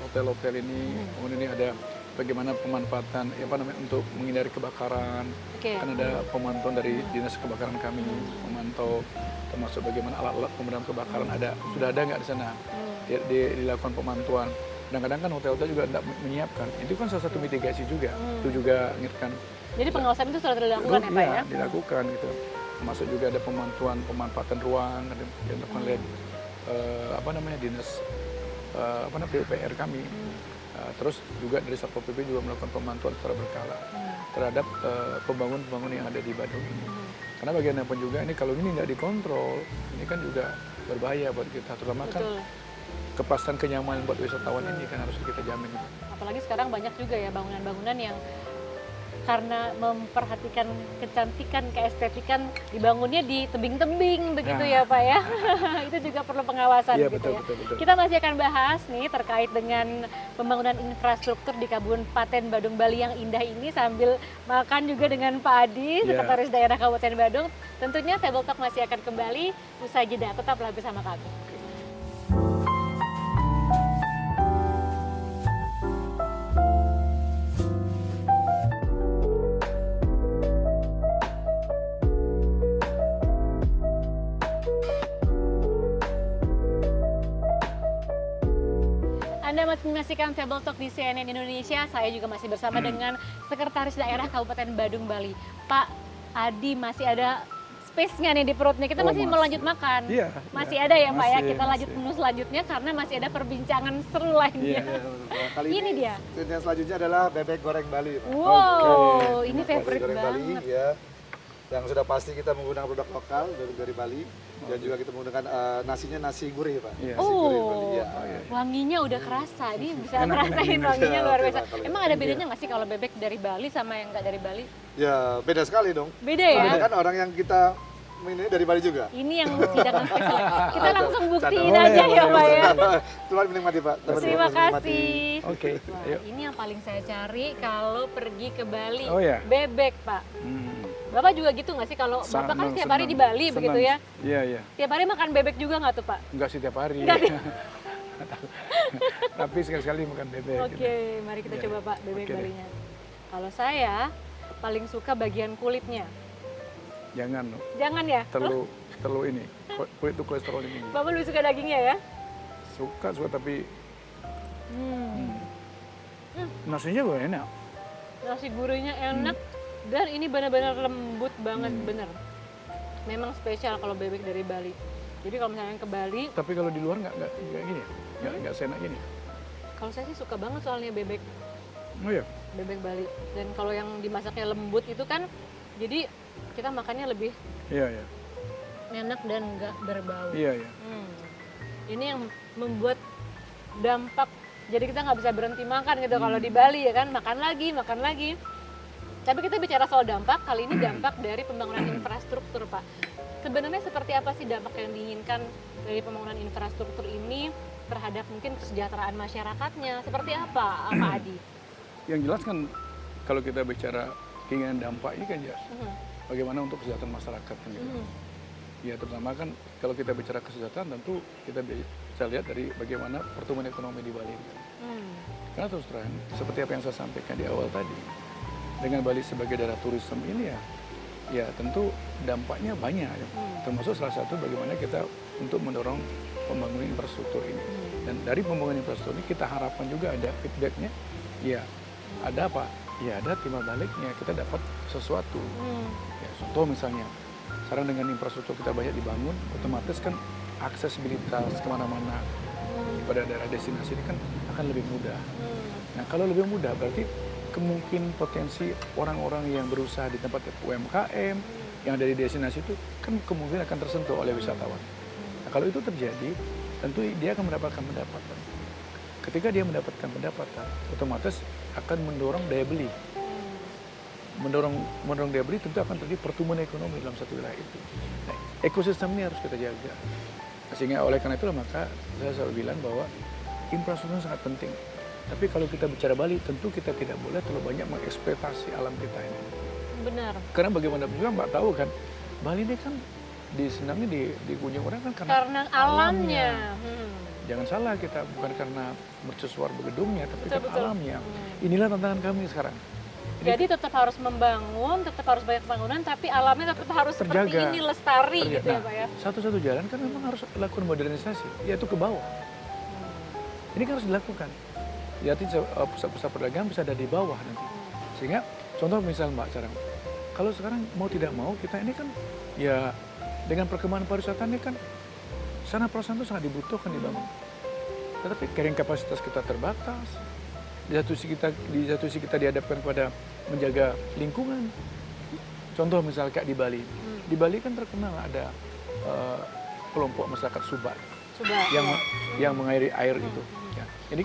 Speaker 2: hotel-hotel ini, kemudian ini ada bagaimana pemanfaatan untuk menghindari kebakaran. Kan ada pemantauan dari dinas kebakaran kami memantau, termasuk bagaimana alat-alat pemadam kebakaran sudah ada nggak di sana, dilakukan pemantauan. Kadang-kadang kan hotel-hotel juga tidak menyiapkan, itu kan salah satu mitigasi juga, itu juga ingatkan.
Speaker 4: Jadi pengawasan itu sudah dilakukan ya Pak ya?
Speaker 2: Dilakukan gitu, termasuk juga ada pemantauan pemanfaatan ruang yang dilakukan oleh dinas PUPR kami. Terus juga dari Satpol PP juga melakukan pemantauan secara berkala terhadap pembangunan yang ada di Badung ini. Karena bagaimanapun juga ini kalau ini nggak dikontrol, ini kan juga berbahaya buat kita, terutama kan kepastian kenyamanan buat wisatawan ini kan harus kita jamin.
Speaker 4: Apalagi sekarang banyak juga ya bangunan-bangunan yang karena memperhatikan kecantikan, keestetikan, dibangunnya di tebing-tebing begitu ya Pak ya. Itu juga perlu pengawasan gitu ya.
Speaker 2: Betul.
Speaker 4: Kita masih akan bahas nih terkait dengan pembangunan infrastruktur di Kabupaten Badung Bali yang indah ini sambil makan juga dengan Pak Adi, Sekretaris Daerah Kabupaten Badung. Tentunya Table Talk masih akan kembali usai jeda. Tetaplah bersama kami. menyaksikan Table Talk di CNN Indonesia. Saya juga masih bersama dengan Sekretaris Daerah Kabupaten Badung, Bali. Pak Adi, masih ada space-nya nih di perutnya. Kita masih mau lanjut makan.
Speaker 2: Iya.
Speaker 4: Masih ada ya Pak ya.
Speaker 2: Masih,
Speaker 4: Kita lanjut
Speaker 2: masih.
Speaker 4: menu selanjutnya karena masih ada perbincangan seru lainnya.
Speaker 2: Iya.
Speaker 3: Kali
Speaker 4: Ini dia.
Speaker 3: yang selanjutnya adalah bebek goreng Bali, Pak.
Speaker 4: Wow, ini
Speaker 3: Bebek
Speaker 4: favorite
Speaker 3: goreng Bali,
Speaker 4: banget.
Speaker 3: ya. Yang sudah pasti kita menggunakan produk lokal dari Bali, dan juga kita menggunakan nasinya nasi gurih, Pak.
Speaker 2: Iya.
Speaker 3: Nasi gurih Bali,
Speaker 4: Oh,
Speaker 3: ya.
Speaker 4: wanginya udah kerasa. Ini bisa
Speaker 2: Enak,
Speaker 4: merasain
Speaker 2: enak.
Speaker 4: wanginya
Speaker 3: Iya,
Speaker 4: luar
Speaker 3: oke,
Speaker 4: biasa.
Speaker 3: Pak, kalau
Speaker 4: Emang ada bedanya nggak sih kalau bebek dari Bali sama yang nggak dari Bali?
Speaker 3: Ya, beda sekali dong.
Speaker 4: Beda ya?
Speaker 3: Karena kan orang yang kita ini dari Bali juga.
Speaker 4: Ini yang hidangan spesial. Kita langsung buktiin
Speaker 2: Boleh,
Speaker 4: aja ya Pak ya.
Speaker 3: Selamat menikmati, Pak. Selamat
Speaker 4: Terima
Speaker 3: menikmati.
Speaker 4: kasih.
Speaker 2: Oke,
Speaker 4: Wah,
Speaker 2: ayo.
Speaker 4: ini yang paling saya cari kalau pergi ke Bali.
Speaker 2: Oh, ya?
Speaker 4: Bebek, Pak. Bapak juga gitu nggak sih kalau Bapak kan setiap hari di Bali begitu ya?
Speaker 2: Iya, iya.
Speaker 4: Tiap hari makan bebek juga nggak tuh Pak?
Speaker 2: Enggak sih tiap hari.
Speaker 4: Enggak.
Speaker 2: Tapi sekali-sekali makan bebek.
Speaker 4: Oke, mari kita
Speaker 2: Iya.
Speaker 4: coba Pak bebek
Speaker 2: Oke deh.
Speaker 4: Balinya. Kalau saya paling suka bagian kulitnya.
Speaker 2: Jangan loh,
Speaker 4: Jangan ya?
Speaker 2: terlalu ini. Kulit itu kolesterol ini.
Speaker 4: Bapak lebih suka dagingnya ya?
Speaker 2: Suka tapi
Speaker 4: Hmm.
Speaker 2: nasinya juga enak.
Speaker 4: Nasi gurihnya enak dan ini benar-benar lembut banget bener. Memang spesial kalau bebek dari Bali. Jadi kalau misalnya ke Bali,
Speaker 2: Tapi kalau di luar nggak gini ya? Nggak seenak gini.
Speaker 4: kalau saya sih suka banget soalnya bebek
Speaker 2: Oh iya?
Speaker 4: bebek Bali. Dan kalau yang dimasaknya lembut itu kan, jadi kita makannya lebih
Speaker 2: Iya, iya.
Speaker 4: enak dan nggak berbau.
Speaker 2: Iya, iya.
Speaker 4: Ini yang membuat dampak. Jadi kita nggak bisa berhenti makan gitu kalau di Bali ya kan, makan lagi. Tapi kita bicara soal dampak, kali ini dampak dari pembangunan infrastruktur, Pak. Sebenarnya seperti apa sih dampak yang diinginkan dari pembangunan infrastruktur ini terhadap mungkin kesejahteraan masyarakatnya? Seperti apa, Pak Adi?
Speaker 2: Yang jelas kan kalau kita bicara keinginan dampak ini kan jelas. Bagaimana untuk kesejahteraan masyarakat kan gitu. Ya terutama kan kalau kita bicara kesejahteraan tentu kita bisa lihat dari bagaimana pertumbuhan ekonomi di Bali. Karena terus terang seperti apa yang saya sampaikan di awal tadi, dengan Bali sebagai daerah turisme ini ya tentu dampaknya banyak. Termasuk salah satu bagaimana kita untuk mendorong pembangunan infrastruktur ini. Dan dari pembangunan infrastruktur ini kita harapkan juga ada feedbacknya. Ya ada apa? Ya ada timbal baliknya kita dapat sesuatu. Ya, contoh misalnya sekarang dengan infrastruktur kita banyak dibangun, otomatis kan aksesibilitas kemana-mana pada daerah destinasi ini kan akan lebih mudah. Nah kalau lebih mudah berarti kemungkinan potensi orang-orang yang berusaha di tempat UMKM yang ada di destinasi itu kan kemungkinan akan tersentuh oleh wisatawan. Nah kalau itu terjadi tentu dia akan mendapatkan pendapatan. Ketika dia mendapatkan pendapatan, otomatis akan mendorong daya beli. Mendorong daya beli tentu akan terjadi pertumbuhan ekonomi dalam satu wilayah itu. Nah, ekosistem ini harus kita jaga. Sehingga oleh karena itulah maka saya selalu bilang bahwa infrastruktur sangat penting. Tapi kalau kita bicara Bali, tentu kita tidak boleh terlalu banyak mengeksploitasi alam kita ini.
Speaker 4: Benar.
Speaker 2: Karena bagaimanapun juga Mbak tahu kan, Bali ini kan disenangi dikunjungi orang kan karena
Speaker 4: alamnya.
Speaker 2: Jangan salah kita bukan karena mercusuar gedungnya, tapi
Speaker 4: Betul,
Speaker 2: kan
Speaker 4: betul.
Speaker 2: alamnya. Inilah tantangan kami sekarang.
Speaker 4: Jadi tetap harus membangun, tetap harus banyak pembangunan, tapi alamnya tetap harus seperti
Speaker 2: Terjaga.
Speaker 4: ini, lestari gitu ya
Speaker 2: Nah,
Speaker 4: Pak ya.
Speaker 2: satu-satu jalan kan memang harus lakukan modernisasi, yaitu ke bawah. Ini kan harus dilakukan. Jadi pusat-pusat perdagangan bisa ada di bawah nanti. Sehingga contoh misal Mbak sekarang, kalau sekarang mau tidak mau kita ini kan ya dengan perkembangan pariwisata ini kan sana perasaan itu sangat dibutuhkan dibangun. Tetapi carrying kapasitas kita terbatas. Di satu sisi kita dihadapkan pada menjaga lingkungan. Contoh misal kayak di Bali. Di Bali kan terkenal ada kelompok masyarakat Subak
Speaker 4: Sudah.
Speaker 2: yang mengairi air itu. Ya. Jadi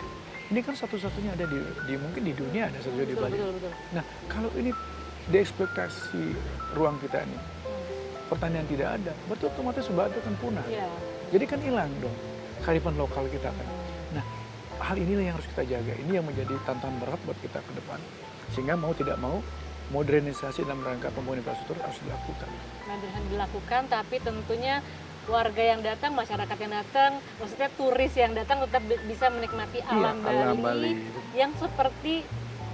Speaker 2: ini kan satu-satunya ada di mungkin di dunia ada satu di Bali.
Speaker 4: Betul.
Speaker 2: Nah kalau ini dieksploitasi ruang kita ini, pertanian tidak ada, berarti otomatis Subak itu kan punah.
Speaker 4: Iya.
Speaker 2: Jadi kan hilang dong kearifan lokal kita kan. Nah hal inilah yang harus kita jaga. Ini yang menjadi tantangan berat buat kita ke depan. Sehingga mau tidak mau modernisasi dalam rangka pembangunan infrastruktur harus dilakukan.
Speaker 4: Harus dilakukan, tapi tentunya warga yang datang, masyarakat yang datang, maksudnya turis yang datang tetap bisa menikmati alam
Speaker 2: alam
Speaker 4: Bali
Speaker 2: Bali.
Speaker 4: yang seperti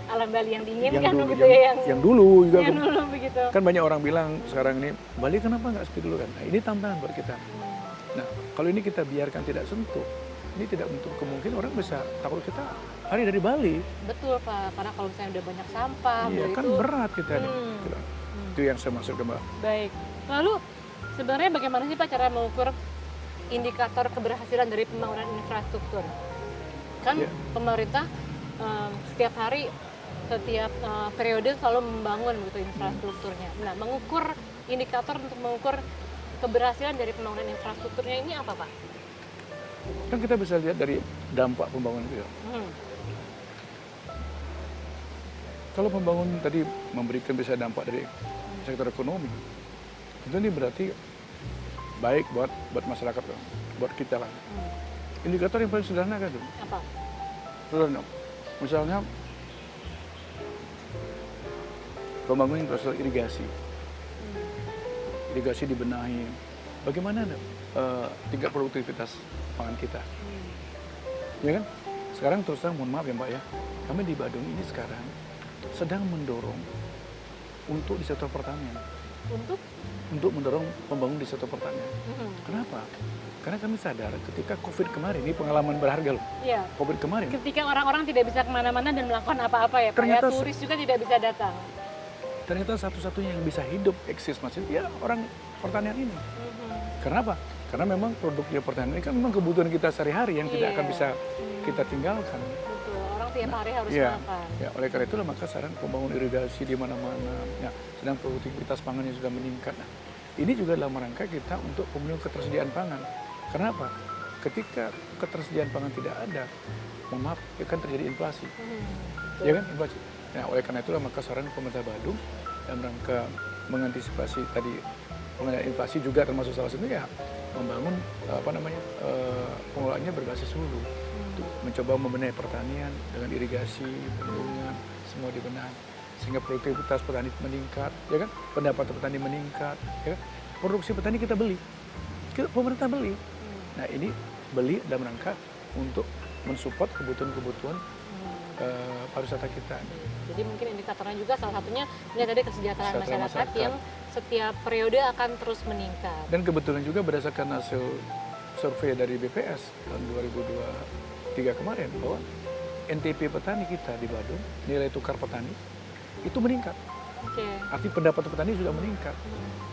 Speaker 4: alam Bali yang diinginkan
Speaker 2: dulu,
Speaker 4: begitu ya,
Speaker 2: yang dulu juga
Speaker 4: yang dulu begitu.
Speaker 2: kan banyak orang bilang sekarang ini Bali kenapa nggak seperti dulu kan? Nah, ini tantangan buat kita. Nah kalau ini kita biarkan tidak sentuh, ini tidak untuk kemungkinan orang bisa takut kita hari dari Bali.
Speaker 4: Betul Pak, karena kalau misalnya udah banyak sampah,
Speaker 2: Iya
Speaker 4: udah
Speaker 2: kan
Speaker 4: itu
Speaker 2: berat kita nih. Itu yang saya maksud Mbak.
Speaker 4: baik. Lalu sebenarnya bagaimana sih Pak cara mengukur indikator keberhasilan dari pembangunan infrastruktur? Kan
Speaker 2: Iya.
Speaker 4: pemerintah setiap hari, setiap periode selalu membangun gitu infrastrukturnya. Nah, mengukur indikator untuk mengukur keberhasilan dari pembangunan infrastrukturnya ini apa Pak?
Speaker 2: Kan kita bisa lihat dari dampak pembangunan itu ya. Kalau pembangunan tadi memberikan bisa dampak dari sektor ekonomi, itu ini berarti baik buat masyarakat kan, buat kita kan. Indikator yang paling sederhana kan tuh.
Speaker 4: Apa?
Speaker 2: Sederhana. Misalnya pembangunan infrastruktur irigasi, irigasi dibenahi. Bagaimana tingkat produktivitas pangan kita? Ya kan? Sekarang terus terang mohon maaf ya Mbak ya, kami di Badung ini sekarang sedang mendorong untuk di sektor pertanian. Untuk mendorong pembangunan di sektor pertanian. Kenapa? Karena kami sadar ketika COVID kemarin, ini pengalaman berharga loh.
Speaker 4: Iya.
Speaker 2: COVID kemarin.
Speaker 4: Ketika orang-orang tidak bisa kemana-mana dan melakukan apa-apa ya Pak,
Speaker 2: Ternyata
Speaker 4: ya, turis juga tidak bisa datang.
Speaker 2: Ternyata satu-satunya yang bisa hidup, eksis masih ya orang pertanian ini. Kenapa? Karena memang produknya pertanian ini kan memang kebutuhan kita sehari-hari yang tidak akan bisa kita tinggalkan.
Speaker 4: Betul, orang tiap hari harus
Speaker 2: Iya.
Speaker 4: makan.
Speaker 2: Ya, oleh karena itulah maka saran pembangunan irigasi di mana-mana. Ya, sedang produktivitas pangannya sudah meningkat. Nah, ini juga dalam rangka kita untuk pemenuhan ketersediaan pangan. Kenapa? Ketika ketersediaan pangan tidak ada, mohon maaf, ya kan terjadi inflasi. Ya kan, inflasi. Nah, oleh karena itulah maka saran pemerintah Badung dalam rangka mengantisipasi tadi pengendalian inflasi juga termasuk salah satunya ya membangun pengelolaannya berbasis hulu. Mencoba membenahi pertanian dengan irigasi, bendungan, semua dibenahi sehingga produktivitas petani meningkat, ya kan? Pendapatan petani meningkat, ya kan? Produksi petani kita beli, pemerintah beli. Nah ini beli dalam rangka untuk mensupport kebutuhan pariwisata kita.
Speaker 4: Jadi mungkin indikatornya juga salah satunya ini tadi kesejahteraan masyarakat yang setiap periode akan terus meningkat.
Speaker 2: Dan kebetulan juga berdasarkan hasil survei dari BPS tahun 2023 kemarin bahwa NTP petani kita di Badung, nilai tukar petani itu meningkat. Arti pendapatan petani sudah meningkat.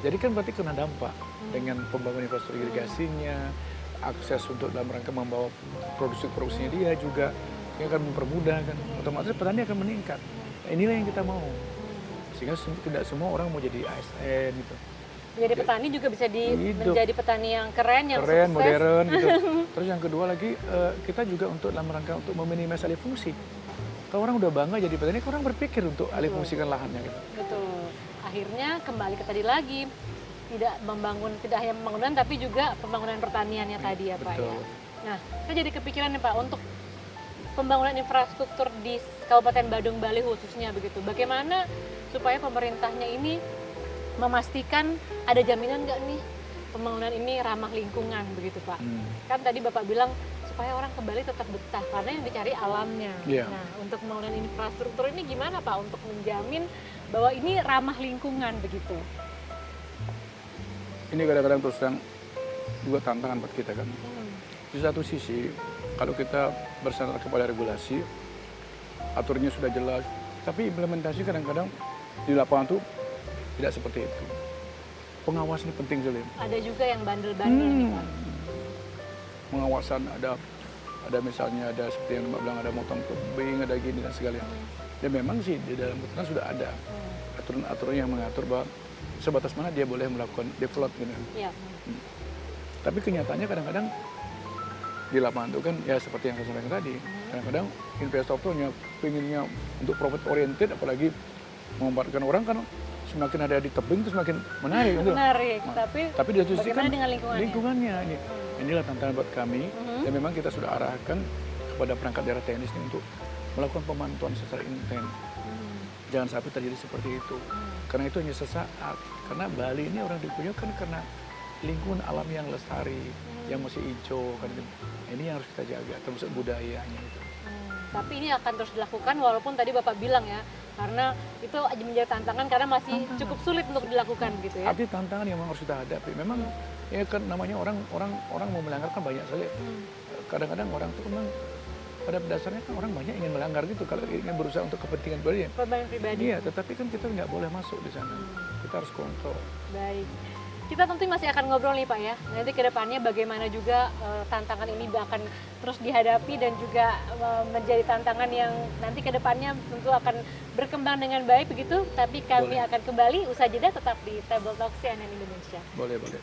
Speaker 2: Jadi kan berarti kena dampak dengan pembangunan infrastruktur irigasinya, akses untuk dalam rangka membawa produksinya dia juga yang akan mempermudah kan, otomatis petani akan meningkat. Nah, inilah yang kita mau, sehingga tidak semua orang mau jadi ASN gitu.
Speaker 4: Jadi petani juga bisa menjadi petani yang keren, yang
Speaker 2: keren,
Speaker 4: sukses.
Speaker 2: modern gitu. Terus yang kedua lagi kita juga untuk dalam rangka untuk meminimasi alih fungsi. Kalau orang udah bangga jadi petani, orang berpikir untuk alih fungsikan lahannya gitu.
Speaker 4: Betul. Akhirnya kembali ke tadi lagi, tidak hanya pembangunan tapi juga pembangunan pertaniannya tadi ya Pak ya. Nah, saya jadi kepikiran nih Pak untuk pembangunan infrastruktur di Kabupaten Badung Bali khususnya begitu. Bagaimana supaya pemerintahnya ini memastikan ada jaminan nggak nih pembangunan ini ramah lingkungan begitu Pak? Kan tadi Bapak bilang supaya orang ke Bali tetap betah karena yang dicari alamnya. Nah, untuk pembangunan infrastruktur ini gimana Pak untuk menjamin bahwa ini ramah lingkungan begitu?
Speaker 2: Ini kadang-kadang terus terang juga tantangan buat kita kan. Di satu sisi kalau kita bersandar kepada regulasi, aturannya sudah jelas, tapi implementasi kadang-kadang di lapangan tuh tidak seperti itu. Pengawas ini penting sekali.
Speaker 4: Ada juga yang bandel-bandel nih Pak.
Speaker 2: Pengawasan ada misalnya ada seperti yang Mbak bilang ada motong tebing, ada gini dan segala. Dan memang sih di dalam aturan sudah ada aturan-aturan yang mengatur bahwa sebatas mana dia boleh melakukan develop gitu.
Speaker 4: Iya.
Speaker 2: Tapi kenyataannya kadang-kadang di lapangan itu kan ya seperti yang saya sampaikan tadi, kadang-kadang investor tuh pengennya untuk profit oriented, apalagi memanfaatkan orang kan semakin ada di tebing itu semakin menarik.
Speaker 4: Menarik,
Speaker 2: nah, tapi di satu sisi kan
Speaker 4: dengan
Speaker 2: lingkungannya ini. Inilah tantangan buat kami dan memang kita sudah arahkan kepada perangkat daerah teknis ini untuk melakukan pemantauan secara intens. Jangan sampai terjadi seperti itu. Karena itu hanya sesaat. Karena Bali ini orang dipunyai kan karena lingkungan alam yang lestari, yang masih hijau. Kan ini yang harus kita jaga, termasuk budayanya itu.
Speaker 4: Tapi ini akan terus dilakukan walaupun tadi Bapak bilang ya, karena itu menjadi tantangan karena masih cukup sulit untuk dilakukan gitu ya.
Speaker 2: Arti tantangan yang memang harus kita hadapi. Memang ya kan namanya orang mau melanggar kan banyak sekali kadang-kadang orang tuh memang pada dasarnya kan orang banyak ingin melanggar gitu kalau ingin berusaha untuk kepentingan pribadi.
Speaker 4: Pribadi.
Speaker 2: Iya, tetapi kan kita nggak boleh masuk di sana. Kita harus kontrol.
Speaker 4: Baik. Kita tentu masih akan ngobrol nih Pak ya. Nanti ke depannya bagaimana juga tantangan ini akan terus dihadapi dan juga menjadi tantangan yang nanti ke depannya tentu akan berkembang dengan baik begitu. Tapi kami akan kembali usai jeda tetap di Table Talk CNN Indonesia.
Speaker 2: Boleh, boleh.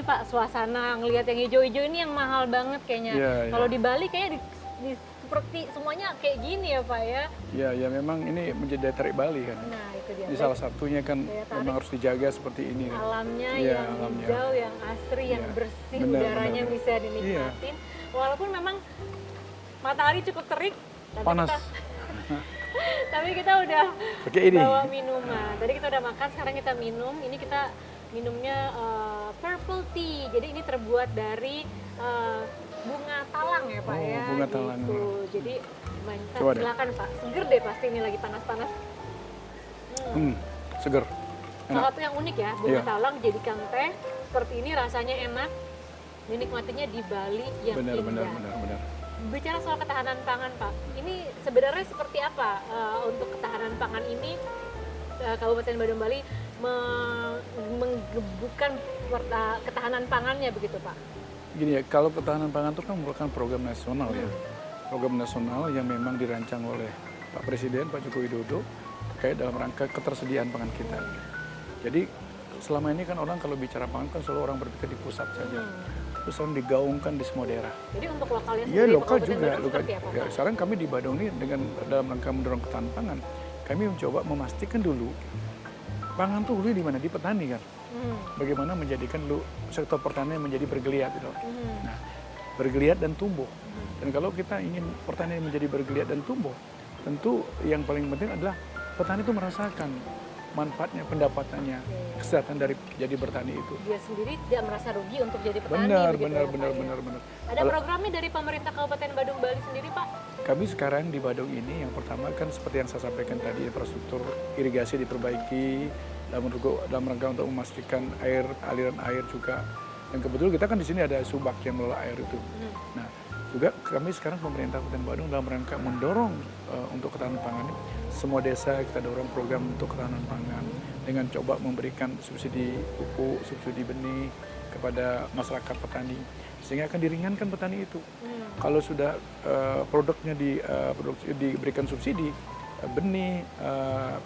Speaker 4: Pak, suasana ngelihat yang hijau-hijau ini yang mahal banget kayaknya. Kalau di Bali kayak seperti semuanya kayak gini ya Pak ya.
Speaker 2: Iya, ya memang ini menjadi daya tarik Bali kan.
Speaker 4: Nah, itu dia.
Speaker 2: Ini salah satunya kan memang harus dijaga seperti ini kan.
Speaker 4: Alamnya yang hijau, yang asri, yang bersih, udaranya bisa dinikmatin. Walaupun memang matahari cukup terik,
Speaker 2: panas.
Speaker 4: Tapi kita udah
Speaker 2: ini.
Speaker 4: bawa minuman. Tadi kita udah makan, sekarang kita minum. Ini kita minumnya purple tea. Jadi ini terbuat dari bunga talang ya Pak ya.
Speaker 2: Bunga talang.
Speaker 4: Gitu. Jadi silakan Pak. Seger deh pasti ini lagi panas-panas.
Speaker 2: Seger. Enak.
Speaker 4: Salah satu yang unik ya, bunga talang jadikan teh. Seperti ini rasanya enak. Dinikmatinya di Bali yang indah.
Speaker 2: Benar.
Speaker 4: Bicara soal ketahanan pangan Pak, ini sebenarnya seperti apa untuk ketahanan pangan ini Kabupaten Badung Bali menggebukan ketahanan pangannya begitu Pak?
Speaker 2: Gini ya, kalau ketahanan pangan itu kan merupakan program nasional ya. Program nasional yang memang dirancang oleh Pak Presiden, Pak Joko Widodo terkait dalam rangka ketersediaan pangan kita. Jadi selama ini kan orang kalau bicara pangan kan selalu orang berpikir di pusat saja. Terus orang digaungkan di semua daerah.
Speaker 4: Jadi untuk lokalnya sendiri,
Speaker 2: ya, lokal juga.
Speaker 4: apa,
Speaker 2: ya, sekarang kami di Badung ini dengan dalam rangka mendorong ketahanan pangan, kami mencoba memastikan dulu pangan tuh hulunya di mana? Di petani kan. Bagaimana menjadikan sektor pertanian menjadi bergeliat gitu. Nah, bergeliat dan tumbuh. Dan kalau kita ingin pertanian menjadi bergeliat dan tumbuh, tentu yang paling penting adalah petani itu merasakan manfaatnya, pendapatannya, kesehatan dari jadi bertani itu.
Speaker 4: Dia sendiri tidak merasa rugi untuk jadi petani.
Speaker 2: Benar.
Speaker 4: Ada programnya dari pemerintah Kabupaten Badung Bali sendiri Pak?
Speaker 2: Kami sekarang di Badung ini yang pertama kan seperti yang saya sampaikan tadi, infrastruktur irigasi diperbaiki dalam rangka untuk memastikan aliran air juga. Dan kebetulan kita kan di sini ada subak yang mengelola air itu. Nah, juga kami sekarang pemerintah Kabupaten Badung dalam rangka mendorong untuk ketahanan pangan ini, semua desa kita dorong program untuk ketahanan pangan dengan coba memberikan subsidi pupuk, subsidi benih kepada masyarakat petani sehingga akan diringankan petani itu. Kalau sudah produknya diberikan subsidi, benih,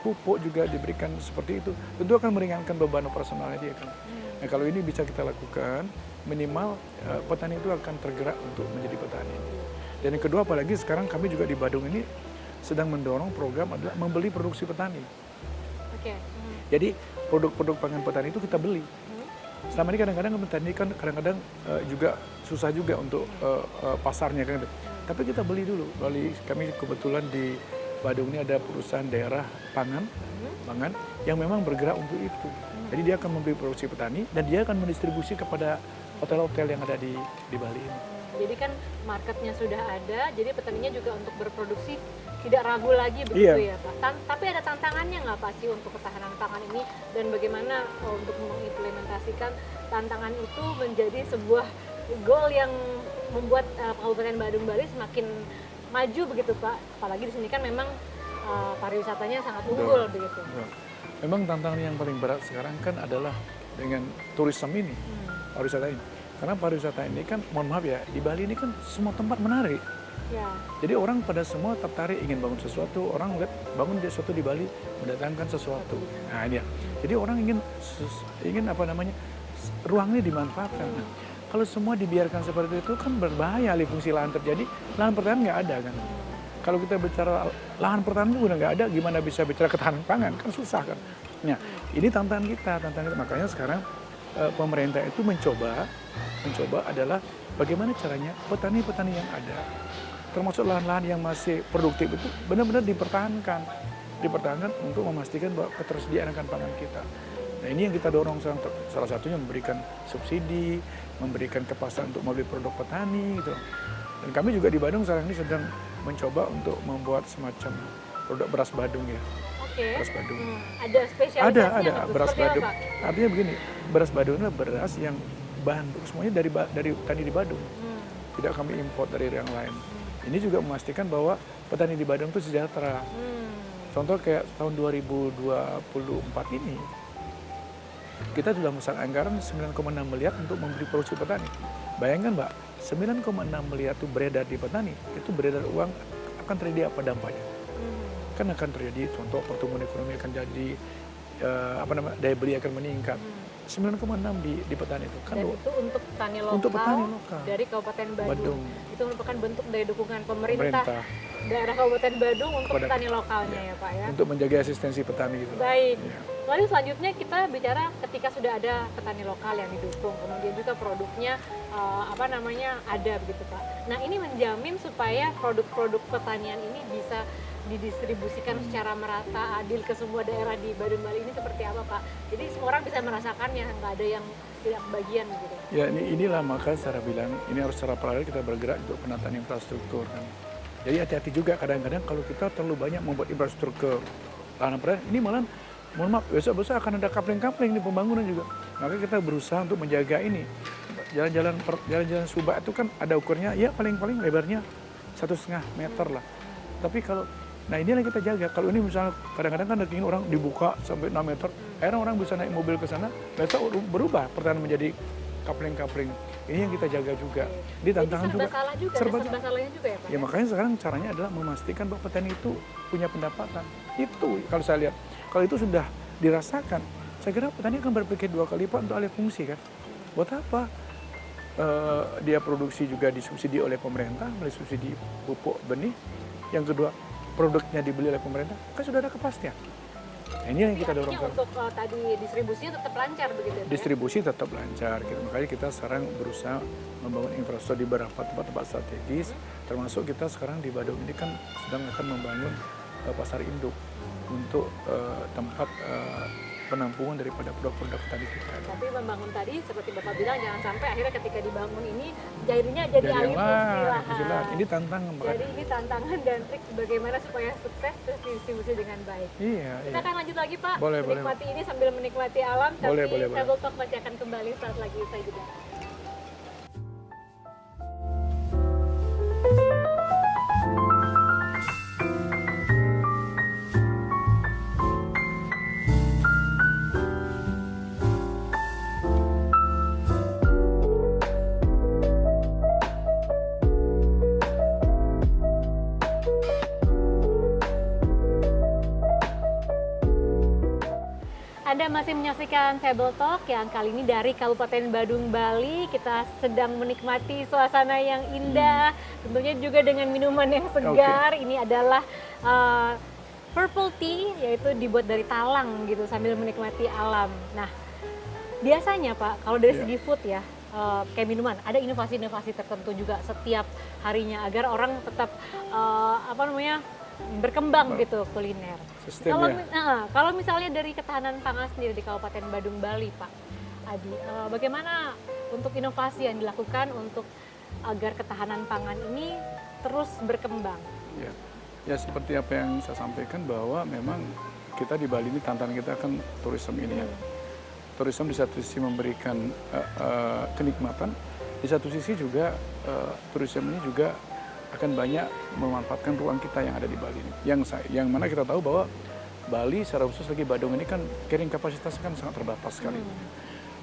Speaker 2: pupuk juga diberikan seperti itu, tentu akan meringankan beban operasionalnya dia kan. Nah, kalau ini bisa kita lakukan, minimal petani itu akan tergerak untuk menjadi petani. Dan yang kedua, apalagi sekarang kami juga di Badung ini sedang mendorong program adalah membeli produksi petani. Jadi produk-produk pangan petani itu kita beli. Selama ini kadang-kadang petani kan kadang-kadang juga susah juga untuk pasarnya kan. Tapi kita beli dulu. Kami kebetulan di Badung ini ada perusahaan daerah pangan yang memang bergerak untuk itu. Jadi dia akan membeli produksi petani dan dia akan mendistribusi kepada hotel-hotel yang ada di Bali ini.
Speaker 4: Jadi kan marketnya sudah ada, jadi petaninya juga untuk berproduksi tidak ragu lagi begitu ya Pak. Tapi ada tantangannya nggak Pak sih untuk ketahanan pangan ini dan bagaimana untuk mengimplementasikan tantangan itu menjadi sebuah goal yang membuat Kabupaten Badung Bali semakin maju begitu Pak. Apalagi di sini kan memang pariwisatanya sangat unggul begitu.
Speaker 2: Memang tantangan yang paling berat sekarang kan adalah dengan turisme ini, pariwisata ini. Karena pariwisata ini kan, mohon maaf ya, di Bali ini kan semua tempat menarik.
Speaker 4: Ya.
Speaker 2: Jadi orang pada semua tertarik ingin bangun sesuatu, orang lihat bangun sesuatu di Bali mendatangkan sesuatu. Nah ini ya. Jadi orang ingin apa namanya, ruangnya dimanfaatkan. Nah, kalau semua dibiarkan seperti itu kan berbahaya, alih fungsi lahan terjadi, lahan pertanian nggak ada kan. Kalau kita bicara lahan pertanian udah nggak ada, gimana bisa bicara ketahanan pangan, kan susah kan. Nah ini tantangan kita. Makanya sekarang pemerintah itu mencoba adalah bagaimana caranya petani-petani yang ada, termasuk lahan-lahan yang masih produktif itu benar-benar dipertahankan. dipertahankan untuk memastikan bahwa ketersediaan akan pangan kita. Nah ini yang kita dorong sekarang, salah satunya memberikan subsidi, memberikan kepastian untuk membeli produk petani gitu. Dan kami juga di Badung sekarang ini sedang mencoba untuk membuat semacam produk beras Badung ya.
Speaker 4: Oke.
Speaker 2: Beras Badung.
Speaker 4: Ada spesialisasinya
Speaker 2: Ada
Speaker 4: nggak tuh?
Speaker 2: beras
Speaker 4: Seperti
Speaker 2: Badung.
Speaker 4: apa?
Speaker 2: Artinya begini, beras Badung adalah beras yang bahan semuanya dari petani di Badung. Tidak kami import dari yang lain. Ini juga memastikan bahwa petani di Badung itu sejahtera. Contoh kayak tahun 2024 ini, kita sudah memasang anggaran 9,6 miliar untuk membeli produksi petani. Bayangkan Mbak, 9,6 miliar itu beredar di petani, itu beredar uang akan terjadi apa dampaknya? Kan akan terjadi, contoh pertumbuhan ekonomi akan jadi, daya beli akan meningkat. 9,6 di petani itu kan
Speaker 4: Dan itu untuk petani lokal,
Speaker 2: untuk petani lokal
Speaker 4: dari Kabupaten Badung.
Speaker 2: Badung.
Speaker 4: Itu merupakan bentuk dari dukungan pemerintah
Speaker 2: Pemerintah
Speaker 4: daerah Kabupaten Badung untuk
Speaker 2: Kepada-
Speaker 4: petani lokalnya ya Pak ya.
Speaker 2: untuk menjaga asistensi petani gitu.
Speaker 4: Baik.
Speaker 2: Ya.
Speaker 4: Lalu selanjutnya kita bicara ketika sudah ada petani lokal yang didukung, kemudian juga produknya ada begitu Pak. Nah ini menjamin supaya produk-produk pertanian ini bisa didistribusikan secara merata, adil ke semua daerah di Badung Bali ini seperti apa Pak? Jadi semua orang bisa merasakannya, nggak ada yang tidak kebagian gitu.
Speaker 2: Ya inilah maka saya bilang ini harus secara paralel kita bergerak untuk penataan infrastruktur kan. Jadi hati-hati juga kadang-kadang kalau kita terlalu banyak membuat infrastruktur lahan pertanian, ini malah mohon maaf besok-besok akan ada kapling-kapling di pembangunan juga. Maka kita berusaha untuk menjaga ini. Jalan-jalan Subak itu kan ada ukurnya ya paling-paling lebarnya 1,5 meter lah. Tapi kalau nah inilah yang kita jaga. Kalau ini misalnya kadang-kadang kan ingin orang dibuka sampai 6 meter, akhirnya orang bisa naik mobil ke sana, besok berubah pertanian menjadi kapling-kapling. Ini yang kita jaga juga. Ini tantangan juga.
Speaker 4: Salah juga,
Speaker 2: Serba
Speaker 4: serba salahnya juga ya Pak?
Speaker 2: Ya makanya sekarang caranya adalah memastikan bahwa petani itu punya pendapatan. Itu kalau saya lihat, kalau itu sudah dirasakan, saya kira petani akan berpikir 2 kali lipat untuk alih fungsi kan. Buat apa? Dia produksi juga disubsidi oleh pemerintah, melalui subsidi pupuk benih. Yang kedua, produknya dibeli oleh pemerintah, kan sudah ada kepastian. Nah, ini yang kita dorong
Speaker 4: Artinya
Speaker 2: sekarang.
Speaker 4: untuk tadi distribusinya tetap lancar begitu ya Pak?
Speaker 2: Distribusi tetap lancar, gitu. Makanya kita sekarang berusaha membangun infrastruktur di beberapa tempat-tempat strategis, termasuk kita sekarang di Badung ini kan sedang akan membangun pasar induk untuk tempat penampungan daripada produk-produk tadi kita.
Speaker 4: Tapi membangun tadi seperti Bapak bilang jangan sampai akhirnya ketika dibangun ini jadinya jadi alih fungsi lahan.
Speaker 2: Ini tantangan.
Speaker 4: Jadi ini tantangan dan trik bagaimana supaya sukses terus didistribusi dengan baik.
Speaker 2: Iya.
Speaker 4: Kita akan lanjut lagi Pak,
Speaker 2: Boleh,
Speaker 4: menikmati ini sambil menikmati alam, tapi
Speaker 2: Boleh.
Speaker 4: Travel Talk masih akan kembali saat lagi usai jeda. Anda masih menyaksikan Table Talk yang kali ini dari Kabupaten Badung, Bali. Kita sedang menikmati suasana yang indah, tentunya juga dengan minuman yang segar. Ini adalah purple tea, yaitu dibuat dari talang gitu sambil menikmati alam. Nah, biasanya Pak, kalau dari segi food ya, kayak minuman, ada inovasi-inovasi tertentu juga setiap harinya agar orang tetap berkembang gitu kuliner. Kalau misalnya dari ketahanan pangan sendiri di Kabupaten Badung, Bali, Pak Adi, bagaimana untuk inovasi yang dilakukan untuk agar ketahanan pangan ini terus berkembang?
Speaker 2: Ya seperti apa yang saya sampaikan bahwa memang kita di Bali ini tantangan kita kan turisme ini ya. Turisme di satu sisi memberikan kenikmatan, di satu sisi juga turisme ini juga akan banyak memanfaatkan ruang kita yang ada di Bali ini. Yang mana kita tahu bahwa Bali secara khusus lagi Badung ini kan carrying kapasitasnya kan sangat terbatas sekali.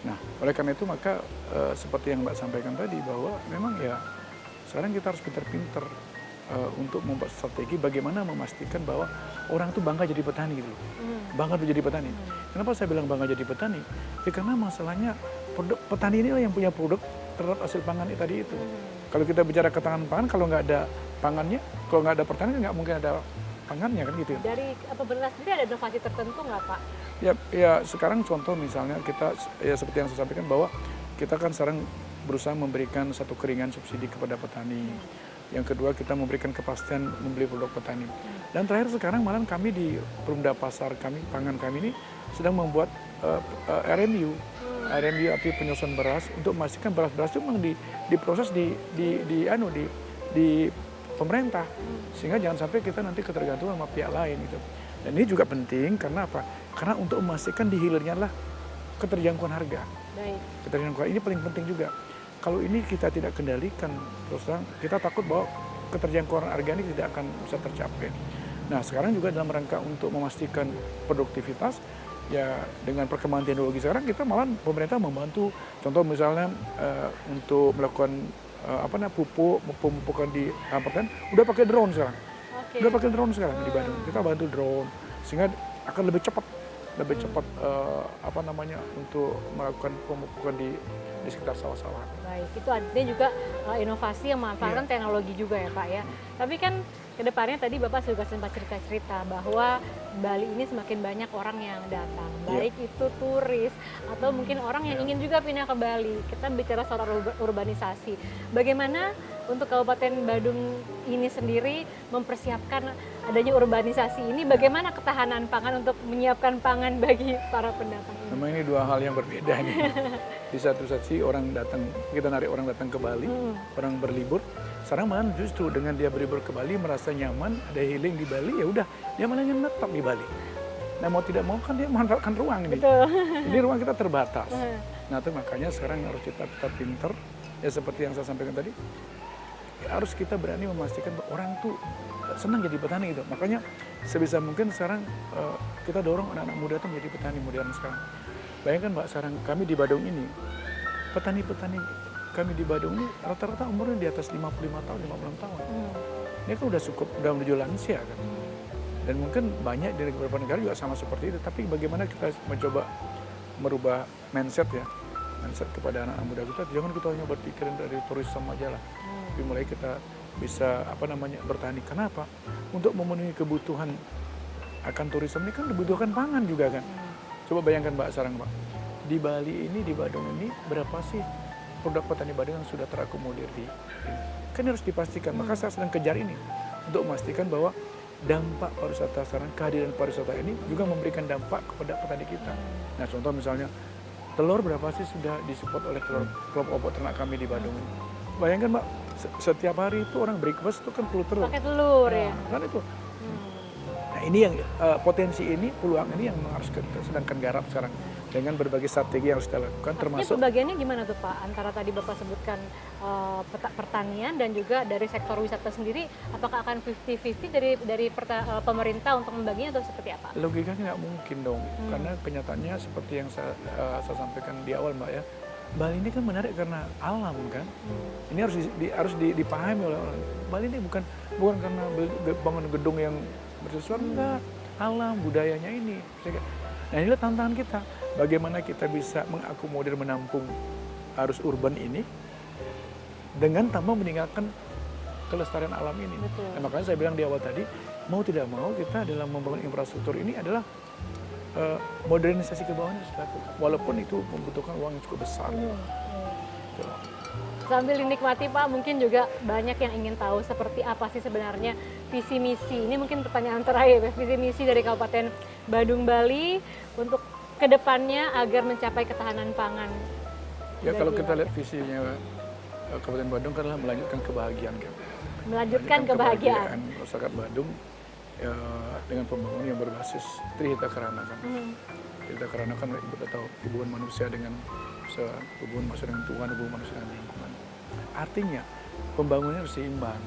Speaker 2: Nah, oleh karena itu maka seperti yang Mbak sampaikan tadi bahwa memang ya sekarang kita harus pinter-pinter untuk membuat strategi bagaimana memastikan bahwa orang itu bangga jadi petani gitu loh. Bangga jadi petani. Kenapa saya bilang bangga jadi petani? Ya karena masalahnya petani inilah yang punya produk terhadap hasil pangan tadi itu. Kalau kita bicara ketahanan pangan, kalau nggak ada pangannya, kalau nggak ada pertanian nggak mungkin ada pangannya kan gitu.
Speaker 4: Dari pemerintah sendiri ada inovasi tertentu nggak Pak?
Speaker 2: Ya sekarang contoh misalnya kita ya seperti yang saya sampaikan bahwa kita kan sekarang berusaha memberikan satu keringan subsidi kepada petani. Yang kedua kita memberikan kepastian membeli produk petani. Dan terakhir sekarang malah kami di Perumda Pasar kami, pangan kami ini sedang membuat RMU. RMU arti penyusunan beras untuk memastikan beras-beras itu memang diproses di pemerintah. Sehingga jangan sampai kita nanti ketergantungan sama pihak lain gitu. Dan ini juga penting karena apa? Karena untuk memastikan di hilirnya adalah keterjangkauan harga.
Speaker 4: Baik.
Speaker 2: Keterjangkauan ini paling penting juga. Kalau ini kita tidak kendalikan, terus terang kita takut bahwa keterjangkauan harga ini tidak akan bisa tercapai. Nah sekarang juga dalam rangka untuk memastikan produktivitas, ya dengan perkembangan teknologi sekarang kita malah pemerintah membantu. Contoh misalnya untuk melakukan pemupukan di pertanian, udah pakai drone sekarang. Udah pakai drone sekarang di Bandung. Kita bantu drone sehingga akan lebih cepat untuk melakukan pemupukan di sekitar sawah-sawah.
Speaker 4: Baik, itu artinya juga inovasi yang memanfaatkan teknologi juga ya Pak ya. Tapi kan kedepannya tadi Bapak juga sempat cerita-cerita bahwa Bali ini semakin banyak orang yang datang, baik itu turis atau mungkin orang yang ingin juga pindah ke Bali. Kita bicara soal urbanisasi. Bagaimana untuk Kabupaten Badung ini sendiri mempersiapkan adanya urbanisasi ini? Bagaimana ketahanan pangan untuk menyiapkan pangan bagi para pendatang ini?
Speaker 2: Memang ini dua hal yang berbeda nih. Di satu sisi orang datang, kita narik orang datang ke Bali, orang berlibur. Sekarang malah justru dengan dia berlibur ke Bali merasa nyaman, ada healing di Bali, ya udah dia malah ingin menetap di Bali. Nah mau tidak mau kan dia memanfaatkan ruang ini.
Speaker 4: Betul.
Speaker 2: Ini ruang kita terbatas. Nah itu makanya sekarang harus kita tetap pinter, ya seperti yang saya sampaikan tadi, ya, harus kita berani memastikan bahwa orang tuh senang jadi petani gitu. Makanya sebisa mungkin sekarang kita dorong anak-anak muda tuh menjadi petani modern sekarang. Bayangkan Mbak, sekarang kami di Badung ini, petani-petani kami di Badung ini rata-rata umurnya di atas 55 tahun, 56 tahun. Ini kan udah menuju lansia kan. Dan mungkin banyak dari beberapa negara juga sama seperti itu. Tapi bagaimana kita mencoba merubah mindset ya, mindset kepada anak-anak muda kita. Jangan kita hanya berpikiran dari turisme aja lah. Tapi mulai kita bisa bertani. Kenapa? Untuk memenuhi kebutuhan akan turisme ini kan dibutuhkan pangan juga kan. Coba bayangkan Mbak sekarang Mbak, di Bali ini, di Badung ini berapa sih produk petani Badung yang sudah terakomodir di ini? Kan harus dipastikan. Maka saya sedang kejar ini untuk memastikan bahwa dampak pariwisata sekarang, kehadiran pariwisata ini juga memberikan dampak kepada petani kita. Nah contoh misalnya telur berapa sih sudah disupport oleh kelompok ternak kami di Badung ini. Bayangkan Mbak, setiap hari itu orang breakfast itu kan telur.
Speaker 4: Pakai telur ya.
Speaker 2: Kan itu. Nah ini yang potensi ini, peluang ini yang harus kita sedangkan garap sekarang dengan berbagai strategi yang harus kita lakukan. Termasuk
Speaker 4: pembagiannya gimana tuh Pak? Antara tadi Bapak sebutkan pertanian dan juga dari sektor wisata sendiri, apakah akan 50-50 dari pemerintah untuk membaginya atau seperti apa?
Speaker 2: Logikanya nggak mungkin dong, karena kenyataannya seperti yang saya sampaikan di awal Mbak ya, Bali ini kan menarik karena alam kan. Ini harus dipahami oleh orang. Bali ini bukan karena bangun gedung yang bersesuaian, enggak. Alam, budayanya ini. Nah inilah tantangan kita. Bagaimana kita bisa mengakomodir, menampung arus urban ini dengan tanpa meninggalkan kelestarian alam ini. Nah, makanya saya bilang di awal tadi, mau tidak mau kita dalam membangun infrastruktur ini adalah modernisasi ke bawahnya harus dilakukan. Walaupun itu membutuhkan uang yang cukup besar.
Speaker 4: Sambil dinikmati Pak, mungkin juga banyak yang ingin tahu seperti apa sih sebenarnya visi misi. Ini mungkin pertanyaan terakhir, visi misi dari Kabupaten Badung Bali untuk kedepannya agar mencapai ketahanan pangan.
Speaker 2: Ya kalau kita lihat visinya Kabupaten Badung adalah melanjutkan kebahagiaan kan.
Speaker 4: Melanjutkan kebahagiaan
Speaker 2: masyarakat Badung dengan pembangunan yang berbasis Trihita Karana kan. Trihita Karana kan ibu tahu hubungan manusia dengan hubungan manusia dengan Tuhan, hubungan manusia dengan lingkungan. Artinya pembangunan harus seimbang.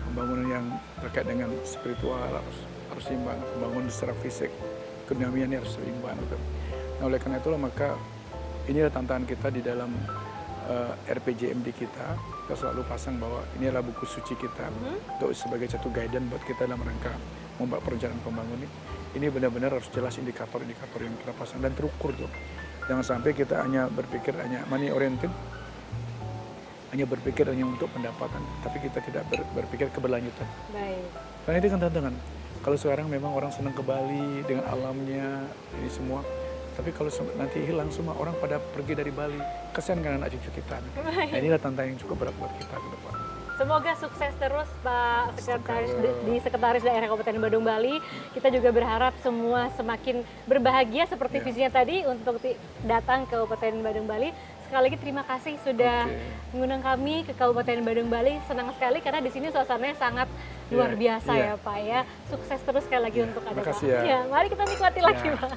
Speaker 2: Pembangunan yang terkait dengan spiritual harus seimbang. Pembangunan secara fisik, keduniawiannya harus seimbang. Gitu. Nah oleh karena itulah maka inilah tantangan kita di dalam RPJMD kita selalu pasang bahwa ini adalah buku suci kita untuk sebagai satu guidance buat kita dalam rangka membuat perencanaan pembangunan ini benar-benar harus jelas indikator-indikator yang kita pasang dan terukur tuh. Jangan sampai kita hanya berpikir hanya money oriented, hanya berpikir hanya untuk pendapatan, tapi kita tidak berpikir keberlanjutan.
Speaker 4: Baik.
Speaker 2: Karena itu kan tantangan. Kalau sekarang memang orang senang ke Bali dengan alamnya ini semua, tapi kalau nanti hilang semua orang pada pergi dari Bali, kasihan kan anak cucu kita. Nah, inilah tantangan yang cukup berat buat kita ke depan.
Speaker 4: Semoga sukses terus Pak Sekretaris di Sekretaris Daerah Kabupaten Badung Bali. Kita juga berharap semua semakin berbahagia seperti visinya tadi untuk datang ke Kabupaten Badung Bali. Sekali lagi terima kasih sudah mengundang kami ke Kabupaten Badung Bali. Senang sekali karena di sini suasananya sangat luar biasa ya Pak ya. Sukses terus sekali lagi untuk Anda Pak.
Speaker 2: Ya.
Speaker 4: Ya, mari kita nikmati lagi Pak.